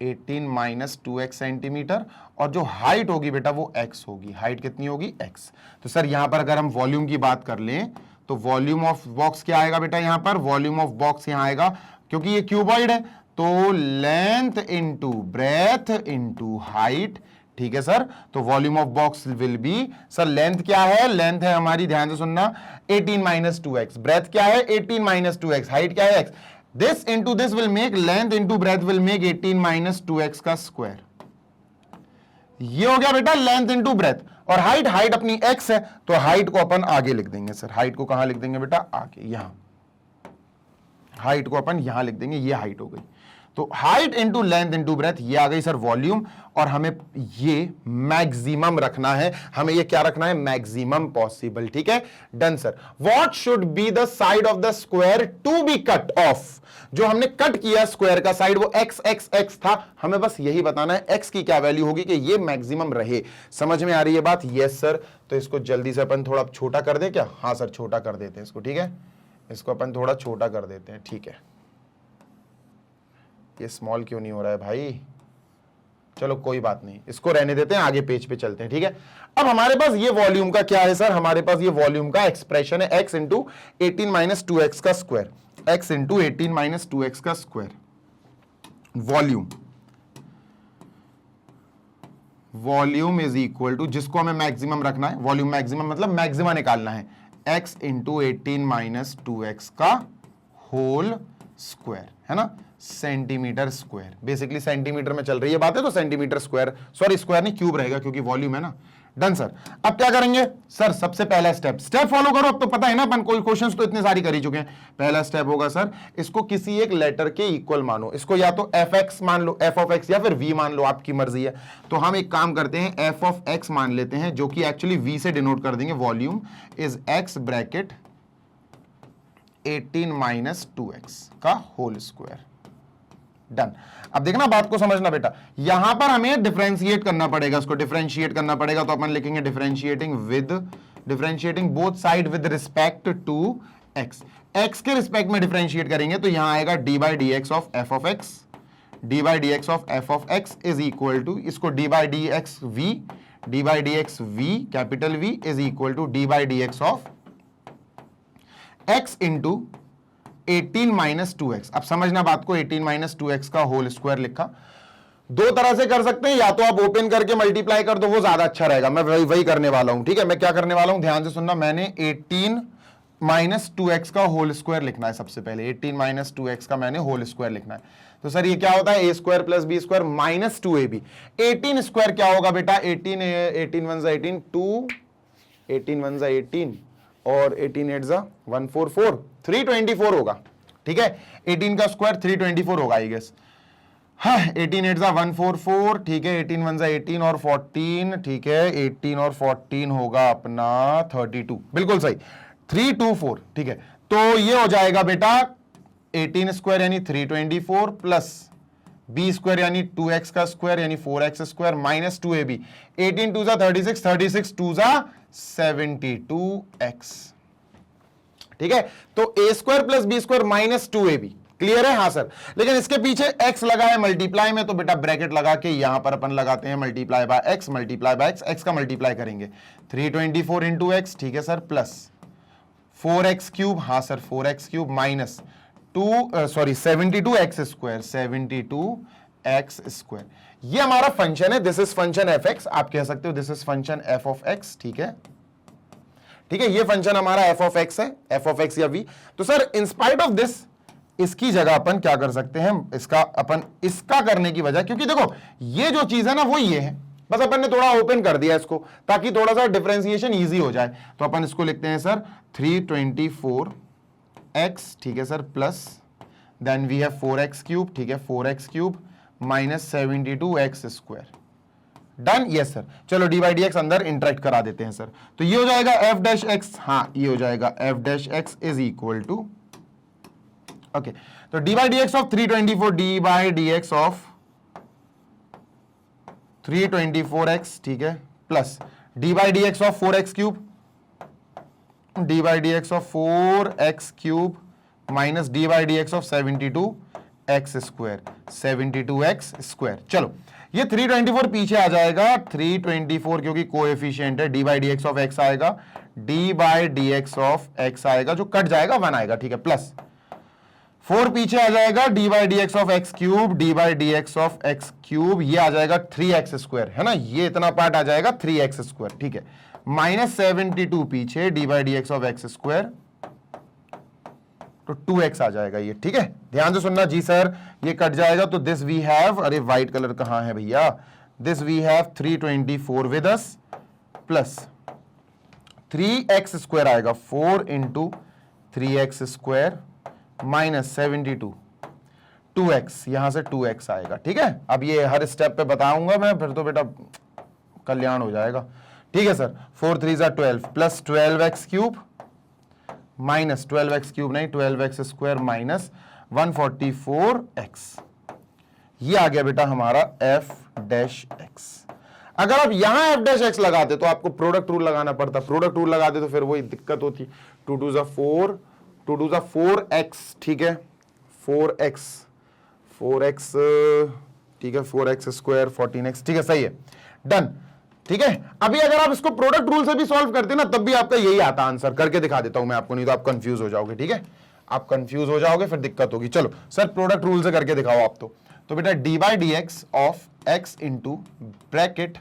18 - 2x सेंटीमीटर। और जो हाइट होगी बेटा वो x होगी। हाइट कितनी होगी, x। तो सर यहां पर अगर हम वॉल्यूम की बात कर लें तो वॉल्यूम ऑफ बॉक्स क्या आएगा बेटा, यहां पर वॉल्यूम ऑफ बॉक्स यहां आएगा, क्योंकि ये क्यूबॉइड है तो length into breadth into height. ठीक है सर, तो volume of box will be, sir length क्या है, लेंथ है हमारी, ध्यान से सुनना, 18 - 2x। ब्रेथ क्या है, 18 - 2x। हाइट क्या है, x। This into this will make, length into breadth will make 18 - 2x का स्क्वायर। ये हो गया बेटा लेंथ इंटू ब्रेथ। और हाइट अपनी x है तो हाइट को अपन आगे लिख देंगे सर। हाइट को कहां लिख देंगे बेटा, आगे, यहां। हाइट को अपन यहां लिख देंगे, ये हाइट हो गई। तो height into length into breadth, ये आ गई सर वॉल्यूम। और हमें ये मैक्सिमम रखना है, हमें ये क्या रखना है, मैक्सिमम पॉसिबल। ठीक है, done sir. What should be the side of the square to be cut off. जो हमने कट किया स्क्वायर का साइड वो x x x था, हमें बस यही बताना है x की क्या वैल्यू होगी कि ये मैक्सिमम रहे। समझ में आ रही है बात? Yes sir. तो इसको जल्दी से अपन थोड़ा छोटा कर दें क्या? हाँ सर, छोटा कर देते हैं इसको। ठीक है, इसको अपन थोड़ा छोटा कर देते हैं। ठीक है, ये स्मॉल क्यों नहीं हो रहा है भाई, चलो कोई बात नहीं, इसको रहने देते हैं, आगे पेज पे चलते हैं। ठीक है, अब हमारे पास ये वॉल्यूम का क्या है सर, हमारे पास ये वॉल्यूम का एक्सप्रेशन है, x इंटू 18 - 2x का स्क्वायर, x इंटू 18 - 2x का square. Volume is equal to, जिसको हमें मैक्सिमम रखना है, वॉल्यूम मैक्सिमम मतलब मैक्सिमा निकालना है, x इंटू 18 - 2x का होल स्क्वायर, है ना, सेंटीमीटर स्क्वायर। बेसिकली सेंटीमीटर में चल रही है बातें तो सेंटीमीटर स्क्वायर, सॉरी स्क्वायर नहीं क्यूब रहेगा क्योंकि वॉल्यूम है ना। Done sir. अब क्या करेंगे सर, सबसे पहला स्टेप फॉलो करो, अब तो पता है ना अपन, कोई क्वेश्चंस तो इतने सारी कर ही चुके हैं। पहला स्टेप होगा सर, इसको किसी एक लेटर के इक्वल मानो, इसको या तो एफ एक्स मान लो, एफ ऑफ एक्स, या फिर वी मान लो, आपकी मर्जी है। तो हम एक काम करते हैं, एफ ऑफ एक्स मान लेते हैं, जो कि एक्चुअली वी से डिनोट कर देंगे, volume is x bracket 18 minus 2x का होल स्क्वायर। डन। अब देखना बात को समझना बेटा, यहां पर हमें डिफरेंशिएट करना पड़ेगा, इसको डिफरेंशिएट करना पड़ेगा, तो अपन लिखेंगे differentiating both side with respect to x। x के रिस्पेक्ट में डिफरेंशिएट करेंगे तो यहां आएगा d by d x of f of x, d by d x of f of x is equal to, इसको d by d x v, d by d x v capital v is equal to d by d x of x into 18 minus 2x। अब समझना बात को, 18 माइनस 2x का होल स्क्वायर लिखा। दो तरह से कर सकते हैं, या तो आप ओपन करके मल्टीप्लाई कर दो, वो ज्यादा अच्छा रहेगा, मैं वही करने वाला हूं। ठीक है, मैं क्या करने वाला हूं, ध्यान से सुनना। मैंने 18 माइनस 2x का होल स्क्वायर लिखना है सबसे पहले, 18 माइनस 2x का मैंने होल स्क्वायर लिखना है। तो सर ये क्या होता है, a square plus b square minus 2ab। 18 square क्या होगा बेटा, 18 वन 18 2, 18 वन 18 और 18 8 144, 324 होगा। ठीक है, 18 का स्क्वायर 324 होगा आई गेस। हाँ, 18 8 144, ठीक है, 18 वन 18 और 14, ठीक है, 18 और 14 होगा अपना 32, बिल्कुल सही, 324। ठीक है, तो ये हो जाएगा बेटा 18 स्क्वायर यानी 324 प्लस बी स्क्वायर यानी 2x का स्क्वायर यानी 4x square minus 2ab। 18 2 36, 36 2 72x। ठीक है, तो a square plus b square minus 2ab। Clear है? हाँ सर, लेकिन इसके पीछे x लगा है मल्टीप्लाई में, तो बेटा ब्रैकेट लगा के यहां पर अपन लगाते हैं multiply by x, multiply by x का मल्टीप्लाई करेंगे 324 इंटू एक्स, ठीक है सर, प्लस 4x क्यूब, हाँ sir 4x cube minus 72x square, 72x square. ये हमारा फंक्शन है, this is function F x, आप कह सकते हो this is function F of x. ठीक है, ठीक है, ये फंक्शन हमारा एफ ऑफ एक्स है, एफ ऑफ एक्स या वी। तो सर इंस्पाइट ऑफ दिस, इसकी जगह अपन क्या कर सकते हैं, इसका करने की वजह, क्योंकि देखो ये जो चीज है ना वो ये है, बस अपन ने थोड़ा ओपन कर दिया इसको ताकि थोड़ा सा डिफरेंशिएशन इजी हो जाए। तो अपन इसको लिखते हैं सर 324x, ठीक है sir, plus then we have 4x cube, ठीक है, 4x cube minus 72x square. Done? Yes sir. चलो डी बाई डी एक्स अंदर इंटरेक्ट करा देते हैं सर, तो ये हो जाएगा एफ डैश एक्स, हाँ ये हो जाएगा f dash x is equal to, okay, तो d by d x of 324, d by d x of 324x, ठीक है, plus d by d x of 4x cube, d by d x of 4x cube minus d by d x of 72x square, 72x square. चलो ये 324 पीछे आ जाएगा, 324 क्योंकि कोएफिशिएंट है, d by d x of x आएगा, d by d x of x आएगा, जो कट जाएगा 1 आएगा, ठीक है, प्लस 4 पीछे आ जाएगा, D by d x of x cube, d by d x of x cube, ये आ जाएगा 3x स्क्वायर, है ना, ये इतना पार्ट आ जाएगा 3x स्क्वायर, ठीक है, माइनस 72 पीछे, D by d x of x square, तो 2x आ जाएगा ये। ठीक है, ध्यान से सुनना जी सर, ये कट जाएगा, तो दिस वी हैव, अरे व्हाइट कलर कहां है भैया, this we have 324 with us plus 3x square आएगा, 4 into 3x square minus 72, 2x, यहां से 2x आएगा। ठीक है, अब ये हर स्टेप पे बताऊंगा मैं, फिर तो बेटा कल्याण हो जाएगा। ठीक है sir, 4 3 12 plus 12x cube minus 12x cube नहीं 12x स्क्वायर माइनस 144x, ये आ गया बेटा हमारा f डैश x। अगर आप यहां f डैश x लगाते तो आपको प्रोडक्ट रूल लगाना पड़ता, प्रोडक्ट रूल लगाते तो फिर वही दिक्कत होती, 2 2 4, 2 2 4x, ठीक है, 4x, ठीक है, 4x स्क्वायर 14x, ठीक है, सही है, डन। ठीक है, अभी अगर आप इसको प्रोडक्ट रूल से भी सॉल्व करते ना तब भी आपका यही आता आंसर, करके दिखा देता हूं मैं आपको, नहीं तो आप कंफ्यूज हो जाओगे। ठीक है, आप कंफ्यूज हो जाओगे फिर दिक्कत होगी। चलो सर प्रोडक्ट रूल से करके दिखाओ आप, तो बेटा D by d x of x into bracket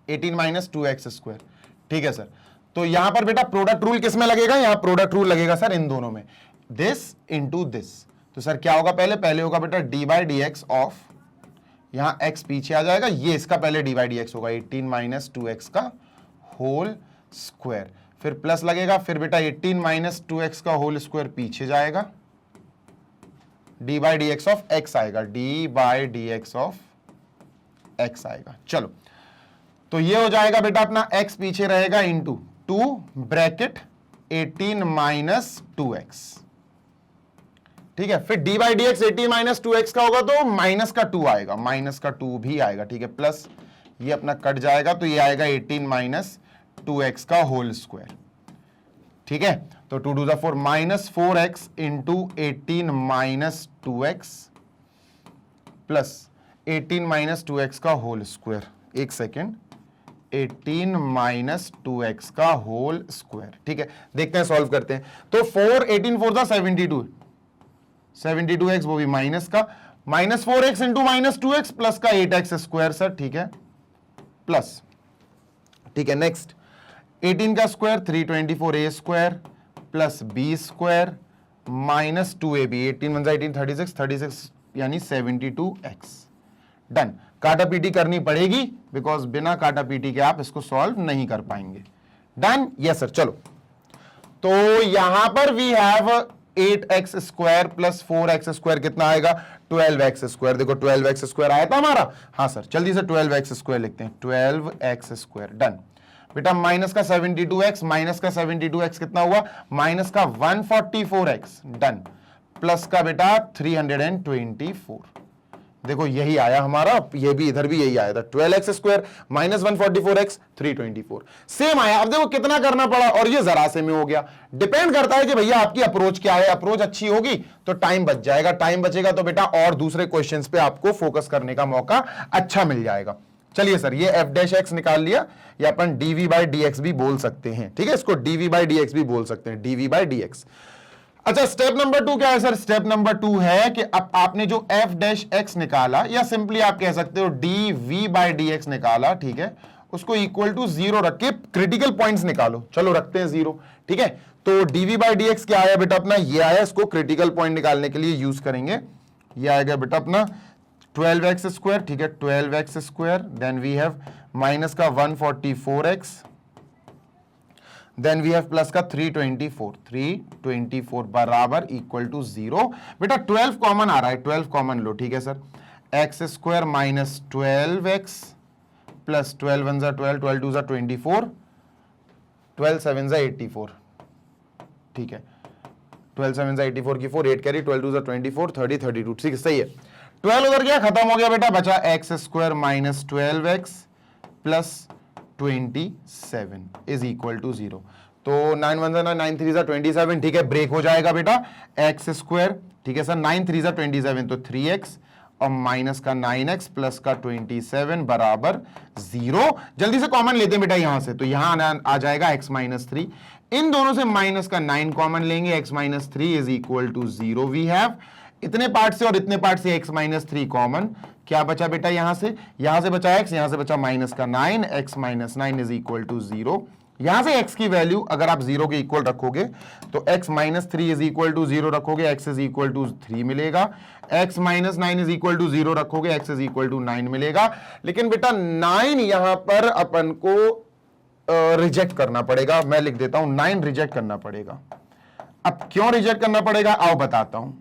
18 minus 2x square. ठीक है सर, तो यहां पर बेटा प्रोडक्ट रूल किस में लगेगा, यहां प्रोडक्ट रूल लगेगा सर इन दोनों में, दिस इंटू दिस। तो सर क्या होगा, पहले होगा बेटा D by d x of, यहां x पीछे आ जाएगा, ये इसका पहले डी बाई डी एक्स होगा 18 माइनस 2x का होल स्क्वायर, फिर प्लस लगेगा, फिर बेटा 18 माइनस 2x का होल स्क्वायर पीछे जाएगा, D by d x of x आएगा, d by d x of x आएगा। चलो तो ये हो जाएगा बेटा अपना x पीछे रहेगा इंटू 2 ब्रैकेट 18 माइनस 2x, ठीक है। फिर D by d x 18 minus 2x का होगा तो माइनस का 2 आएगा, माइनस का 2 भी आएगा, ठीक है, प्लस ये अपना कट जाएगा तो ये आएगा 18 माइनस 2x का होल स्क्वायर, ठीक है। तो 2 2 4 minus 4x into 18 minus 2x plus 18 minus 2x का होल स्क्वायर, एक सेकेंड, 18 माइनस 2x का होल स्क्वायर, ठीक है। देखते हैं, सॉल्व करते हैं। तो 4 18 4 था 72, 72x वो भी माइनस का, minus 4x into minus 2x plus का 8x स्क्वायर सर, ठीक है, प्लस, ठीक है। नेक्स्ट 18 का square 324a square plus b square minus 2ab, 18 1 18 36 36 यानी 72x। डन। काटा पीटी करनी पड़ेगी बिकॉज बिना काटा पीटी के आप इसको सॉल्व नहीं कर पाएंगे। Done, yes sir. चलो तो यहां पर we have 8x square plus 4x square कितना आएगा, 12x स्क्वायर। देखो 12x स्क्वायर आया था हमारा, हाँ सर, जल्दी से 12x स्क्वायर लिखते हैं, 12x स्क्वायर। डन बेटा, माइनस का 72x, माइनस का 72x कितना हुआ, माइनस का 144x, डन, प्लस का बेटा 324। देखो यही आया हमारा, ये भी इधर भी यही आया था, 12x square minus 144x 324, same आया। अब देखो कितना करना पड़ा और ये जरा से में हो गया। डिपेंड करता है कि भैया आपकी अप्रोच क्या है, अप्रोच अच्छी होगी तो टाइम बच जाएगा, टाइम बचेगा तो बेटा और दूसरे क्वेश्चंस पे आपको फोकस करने का मौका अच्छा मिल जाएगा। चलिए सर, ये f डैश x निकाल लिया, या अपन dv बाई dx भी बोल सकते हैं, ठीक है, इसको dv बाई dx भी बोल सकते हैं, dv बाई dx। अच्छा, स्टेप नंबर 2 क्या है सर, स्टेप नंबर 2 है कि अब आपने जो f डैश x निकाला, या सिंपली आप कह सकते हो dv बाई dx निकाला, ठीक है, उसको इक्वल टू 0 रख के क्रिटिकल पॉइंट्स निकालो। चलो रखते हैं 0, ठीक है। तो dv बाई dx क्या आया बेटा अपना, ये आया, इसको क्रिटिकल पॉइंट निकालने के लिए यूज करेंगे। ये आएगा बेटा अपना 12x स्क्वायर, ठीक है, 12x square, then we have minus का 144x, then we have plus का 324 बराबर इक्वल टू 0। बेटा 12 कॉमन आ रहा है, 12 कॉमन लो, ठीक है sir, x square minus 12x plus 12 1 12, 12 2 24, 12 7 84, ठीक है, 12 7 84 की 4, 8 कैरी, 12 2 24, 30 32, ठीक है, सही है। 12 उधर गया, खत्म हो गया बेटा, बचा x square minus 12x plus 27 is equal to 0। तो 9 1 9 3 27, ठीक है, ब्रेक हो जाएगा बेटा, एक्स स्क्वायर, ठीक है सर, 9 3 27 तो 3x और माइनस का 9x प्लस का 27 बराबर 0। जल्दी से कॉमन लेते हैं बेटा यहां से, तो यहां आ जाएगा x माइनस 3, इन दोनों से माइनस का 9 कॉमन लेंगे, x minus 3 is equal to 0। We have इतने पार्ट से और इतने पार्ट से x माइनस 3 कॉमन, क्या बचा बेटा यहां से बचा x, यहां से बचा माइनस का 9, x minus 9 is equal to 0। यहां से x की वैल्यू अगर आप 0 के इक्वल रखोगे तो x minus 3 is equal to 0 रखोगे, x इज इक्वल टू 3 मिलेगा, x minus 9 is equal to 0 रखोगे, x इज इक्वल टू 9 मिलेगा। लेकिन बेटा 9 यहां पर अपन को रिजेक्ट करना पड़ेगा, मैं लिख देता हूं 9 रिजेक्ट करना पड़ेगा। अब क्यों रिजेक्ट करना पड़ेगा आओ बताता हूं,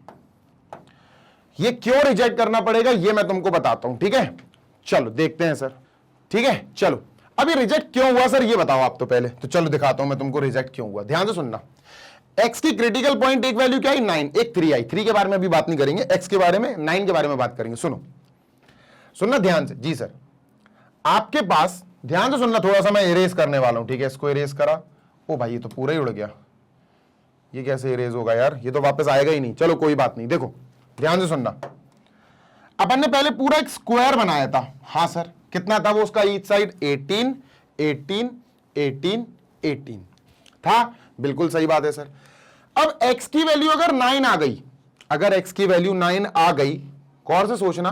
ये क्यों रिजेक्ट करना पड़ेगा ये मैं तुमको बताता हूं, ठीक है। चलो देखते हैं सर, ठीक है। चलो अभी रिजेक्ट क्यों हुआ सर ये बताओ आप तो पहले, तो चलो दिखाता हूं मैं तुमको रिजेक्ट क्यों हुआ, ध्यान से सुनना। x की क्रिटिकल पॉइंट एक वैल्यू क्या आई 9, एक 3 आई, 3 के बारे में अभी बात नहीं करेंगे, x के बारे में 9 के बारे में बात करेंगे। सुनो सुनना ध्यान से, जी सर आपके पास, ध्यान से सुनना, थोड़ा सा मैं इरेज करने वाला हूं, ठीक है, इसको इरेज करा, ओ भाई ये तो पूरा ही उड़ गया, ये कैसे इरेज होगा यार, ये तो वापस आएगा ही नहीं। चलो कोई बात नहीं, देखो ध्यान से सुनना, अपन ने पहले पूरा एक स्क्वायर बनाया था, हाँ सर, कितना था वो उसका ईच साइड 18 18 18 18 था, बिल्कुल सही बात है सर। अब x की वैल्यू अगर 9 आ गई, अगर x की वैल्यू 9 आ गई, गौर से सोचना,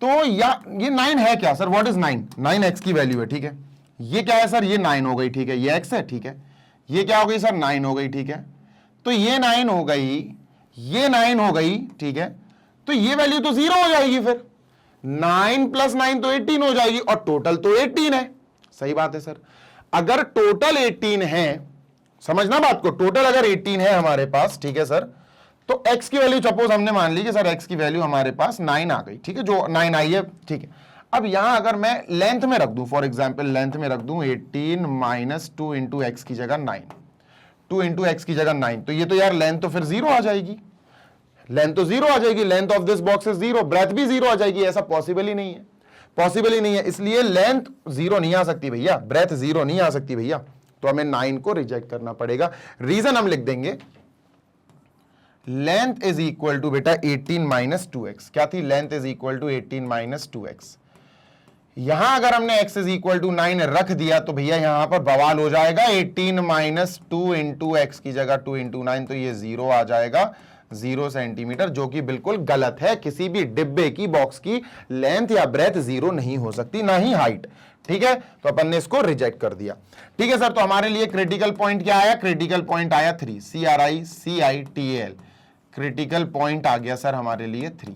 तो या ये 9 है क्या सर, व्हाट इज 9, 9 x की वैल्यू है, ठीक है, ये क्या है सर, ये 9 हो गई, ठीक है, ये x है, ठीक है, ये क्या हो गई सर 9 हो गई, ठीक है, तो ये 9 हो गई, ये 9 हो गई, ठीक है, तो ये वैल्यू तो 0 हो जाएगी, फिर 9 + 9 तो 18 हो जाएगी, और टोटल तो 18 है। सही बात है सर। अगर टोटल 18 है, समझना बात को, टोटल अगर 18 है हमारे पास, ठीक है सर, तो x की वैल्यू सपोज हमने मान ली कि सर x की वैल्यू हमारे पास 9 आ गई, ठीक है, जो 9 आई है, ठीक है। अब यहां अगर मैं लेंथ में रख दूं, फॉर एग्जांपल लेंथ में रख दूं 18 - 2 × x की जगह 9, 2 × x की जगह 9, तो ये तो यार लेंथ तो फिर 0 आ जाएगी, लेंथ तो 0 आ जाएगी, length of this box is 0, breadth भी 0 आ जाएगी। ऐसा पॉसिबल ही नहीं है, पॉसिबल ही नहीं है, इसलिए लेंथ 0 नहीं आ सकती भैया, ब्रेथ 0 नहीं आ सकती भैया, तो हमें 9 को रिजेक्ट करना पड़ेगा। रीजन हम लिख देंगे, लेंथ इज इक्वल टू बेटा 18 - 2x। क्या थी? Length is equal to 18 - 2x। यहां अगर हमने x इज इक्वल टू 9 रख दिया तो भैया यहां पर बवाल हो जाएगा, 18 - 2 × x की जगह 2 × 9, तो ये 0 आ जाएगा, 0 सेंटीमीटर, जो कि बिल्कुल गलत है। किसी भी डिब्बे की, बॉक्स की लेंथ या ब्रेथ 0 नहीं हो सकती, ना ही हाइट, ठीक है। तो अपन ने इसको रिजेक्ट कर दिया, ठीक है सर। तो हमारे लिए क्रिटिकल पॉइंट क्या आया? क्रिटिकल पॉइंट आया 3, CRICITAL, क्रिटिकल पॉइंट आ गया सर हमारे लिए 3।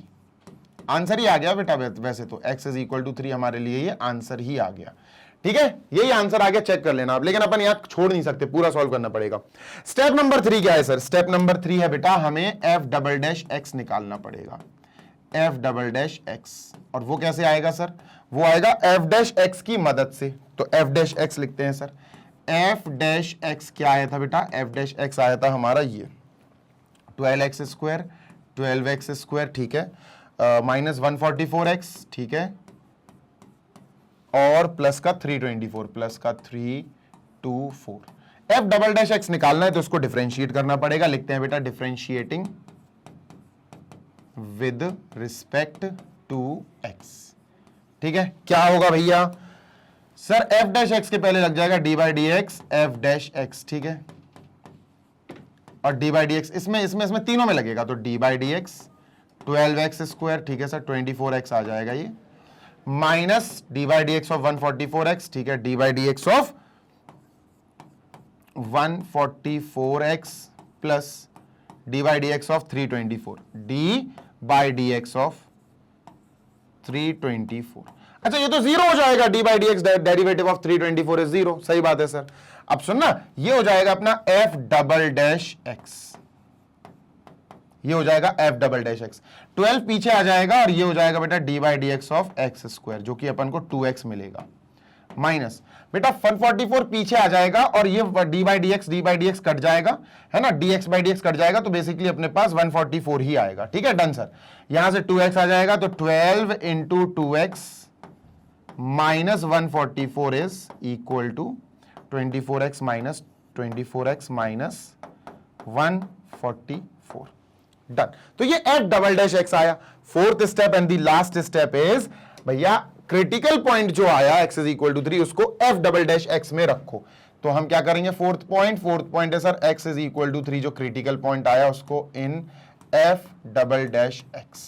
आंसर ही आ गया बेटा, वैसे तो x इज इक्वल टू 3 हमारे लिए ये आंसर ही आ गया, ठीक है, यही आंसर आ गया, चेक कर लेना आप, लेकिन अपन यहां छोड़ नहीं सकते, पूरा सॉल्व करना पड़ेगा। स्टेप नंबर 3 क्या है सर? स्टेप नंबर 3 है बेटा, हमें f" निकालना पड़ेगा, f"x, और वो कैसे आएगा सर? वो आएगा f' की मदद से, तो f' लिखते हैं सर। f' क्या आया था बेटा? f' आया था हमारा ये 12x², 12x², ठीक है, -144x, ठीक है, और प्लस का 324, प्लस का 324। f"x निकालना है तो उसको डिफरेंशिएट करना पड़ेगा, लिखते हैं बेटा differentiating with respect to x, ठीक है। क्या होगा भैया? सर f' के पहले लग जाएगा d/dx f', ठीक है, और d/dx इसमें तीनों में लगेगा, तो d/dx 12x², ठीक है सर, 24x आ जाएगा ये, माइनस d/dx ऑफ 144x, ठीक है, d/dx of 144x plus d/dx of 324, d/dx of 324। अच्छा, ये तो 0 हो जाएगा, d/dx डेरिवेटिव ऑफ 324 इज 0। सही बात है सर। अब सुनना, ये हो जाएगा अपना f"x, ये हो जाएगा f"x, 12 पीछे आ जाएगा, और ये हो जाएगा बेटा d/dx ऑफ x², जो कि अपन को 2x मिलेगा, माइनस बेटा 144 पीछे आ जाएगा, और ये d/dx कट जाएगा, है ना, dx/dx कट जाएगा, तो बेसिकली अपने पास 144 ही आएगा, ठीक है, डन सर। यहां से 2x आ जाएगा, तो 12 × 2x minus 144 is equal to 24x minus 24x minus 144, done. तो ये f"x आया। Fourth step and the last step is भैया, क्रिटिकल पॉइंट जो आया x इज इक्वल टू 3, उसको f"x में रखो। तो हम क्या करेंगे? फोर्थ पॉइंट है sir x is equal to 3, जो क्रिटिकल पॉइंट आया उसको इन f"x।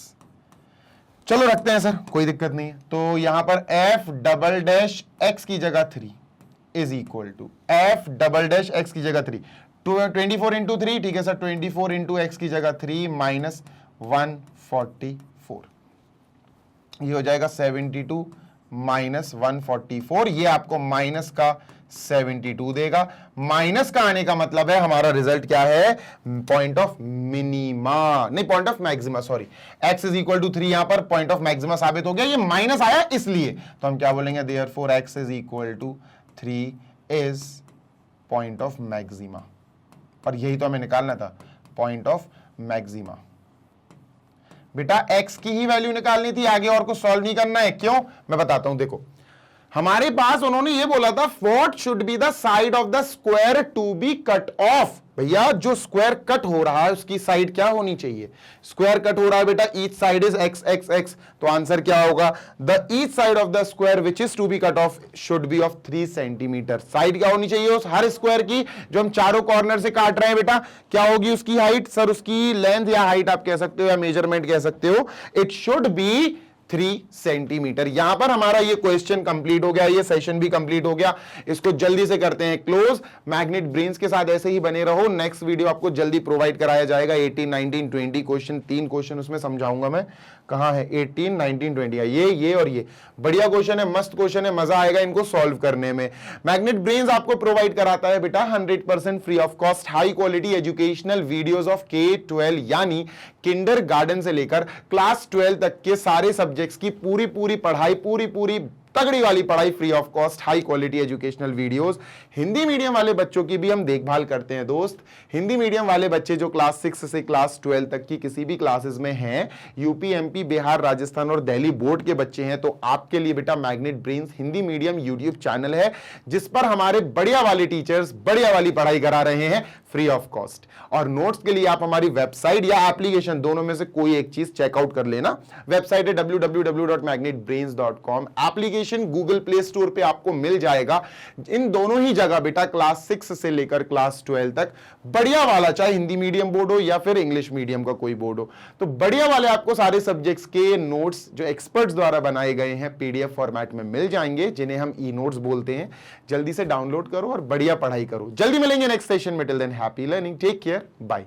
चलो रखते हैं सर, कोई दिक्कत नहीं है। तो यहां पर f"x की जगह 3 इज इक्वल टू f"x की जगह 3, 24 × 3, ठीक है सर, 24 × x की जगह 3 माइनस 144, ये हो जाएगा 72 माइनस 144, ये आपको माइनस का 72 देगा। माइनस का आने का मतलब है हमारा रिजल्ट क्या है? पॉइंट ऑफ मिनिमा, नहीं point of maxima, sorry, x is equal to 3 यहां पर पॉइंट ऑफ मैक्सिमा साबित हो गया, ये माइनस आया इसलिए, तो हम क्या बोलेंगे? Therefore x is equal to 3 is point of maxima, और यही तो हमें निकालना था, पॉइंट ऑफ मैक्सिमा। बेटा x की ही वैल्यू निकालनी थी, आगे और कुछ सॉल्व नहीं करना है। क्यों? मैं बताता हूं, देखो हमारे पास उन्होंने ये बोला था, what should be the side of the square to be cut off. भैया जो स्क्वायर कट हो रहा है उसकी साइड क्या होनी चाहिए? स्क्वायर कट हो रहा है बेटा, each side is x x x, तो आंसर क्या होगा? The each side of the square which is to be cut off should be of 3 centimetre. Side क्या होनी चाहिए उस हर स्क्वायर की, जो हम चारों कॉर्नर से काट रहे हैं बेटा? क्या होगी उसकी हाइट? सर उसकी लेंथ या हाइट आप कह सकते हो, या मेजरमेंट कह सकते हो। It should be 3 centimetre. यहां पर हमारा ये क्वेश्चन कंप्लीट हो गया, ये सेशन भी कंप्लीट हो गया। इसको जल्दी से करते हैं क्लोज। मैग्नेट ब्रेन्स के साथ ऐसे ही बने रहो, नेक्स्ट वीडियो आपको जल्दी प्रोवाइड कराया जाएगा। 18, 19, 20 क्वेश्चन, 3 क्वेश्चन उसमें समझाऊंगा मैं। कहां है 18, 19, 20? ये और ये बढ़िया क्वेश्चन है, मस्त क्वेश्चन है, मजा आएगा इनको सॉल्व करने में। मैग्नेट ब्रेन्स आपको प्रोवाइड कराता है बेटा 100% free of cost high quality educational videos of K-12 यानी किंडरगार्टन से लेकर क्लास 12 तक के सारे सब्जेक्ट्स की पूरी पढ़ाई, पूरी तगड़ी वाली पढ़ाई free of cost high quality educational videos. Hindi medium वाले बच्चों की भी हम देखभाल करते हैं दोस्त। हिंदी मीडियम वाले बच्चे जो क्लास 6 से क्लास 12 तक की किसी भी क्लासेस में हैं, यूपी, एमपी, बिहार, राजस्थान और दिल्ली बोर्ड के बच्चे हैं, तो आपके लिए बेटा magnet brains Hindi medium YouTube channel है, जिस पर हमारे बढ़िया वाले टीचर्स बढ़िया वाली पढ़ाई करा रहे हैं फ्री ऑफ कॉस्ट। और नोट्स के लिए आप हमारी वेबसाइट या एप्लीकेशन दोनों में से कोई एक चीज चेकआउट कर लेना। वेबसाइट है www.magnetbrains.com। Application Google play store पे आपको मिल जाएगा। इन दोनों ही जगह बेटा क्लास 6 से लेकर क्लास 12 तक बढ़िया वाला, चाहे हिंदी मीडियम बोर्ड हो या फिर इंग्लिश मीडियम का कोई बोर्ड हो, तो बढ़िया वाले आपको सारे सब्जेक्ट्स के नोट्स जो एक्सपर्ट्स द्वारा बनाए गए हैं पीडीएफ फॉर्मेट में मिल जाएंगे, जिन्हें हम ई नोट्स बोलते हैं। जल्दी से डाउनलोड करो और बढ़िया पढ़ाई करो। जल्दी मिलेंगे नेक्स्ट सेशन में। Till then happy learning, take care, bye.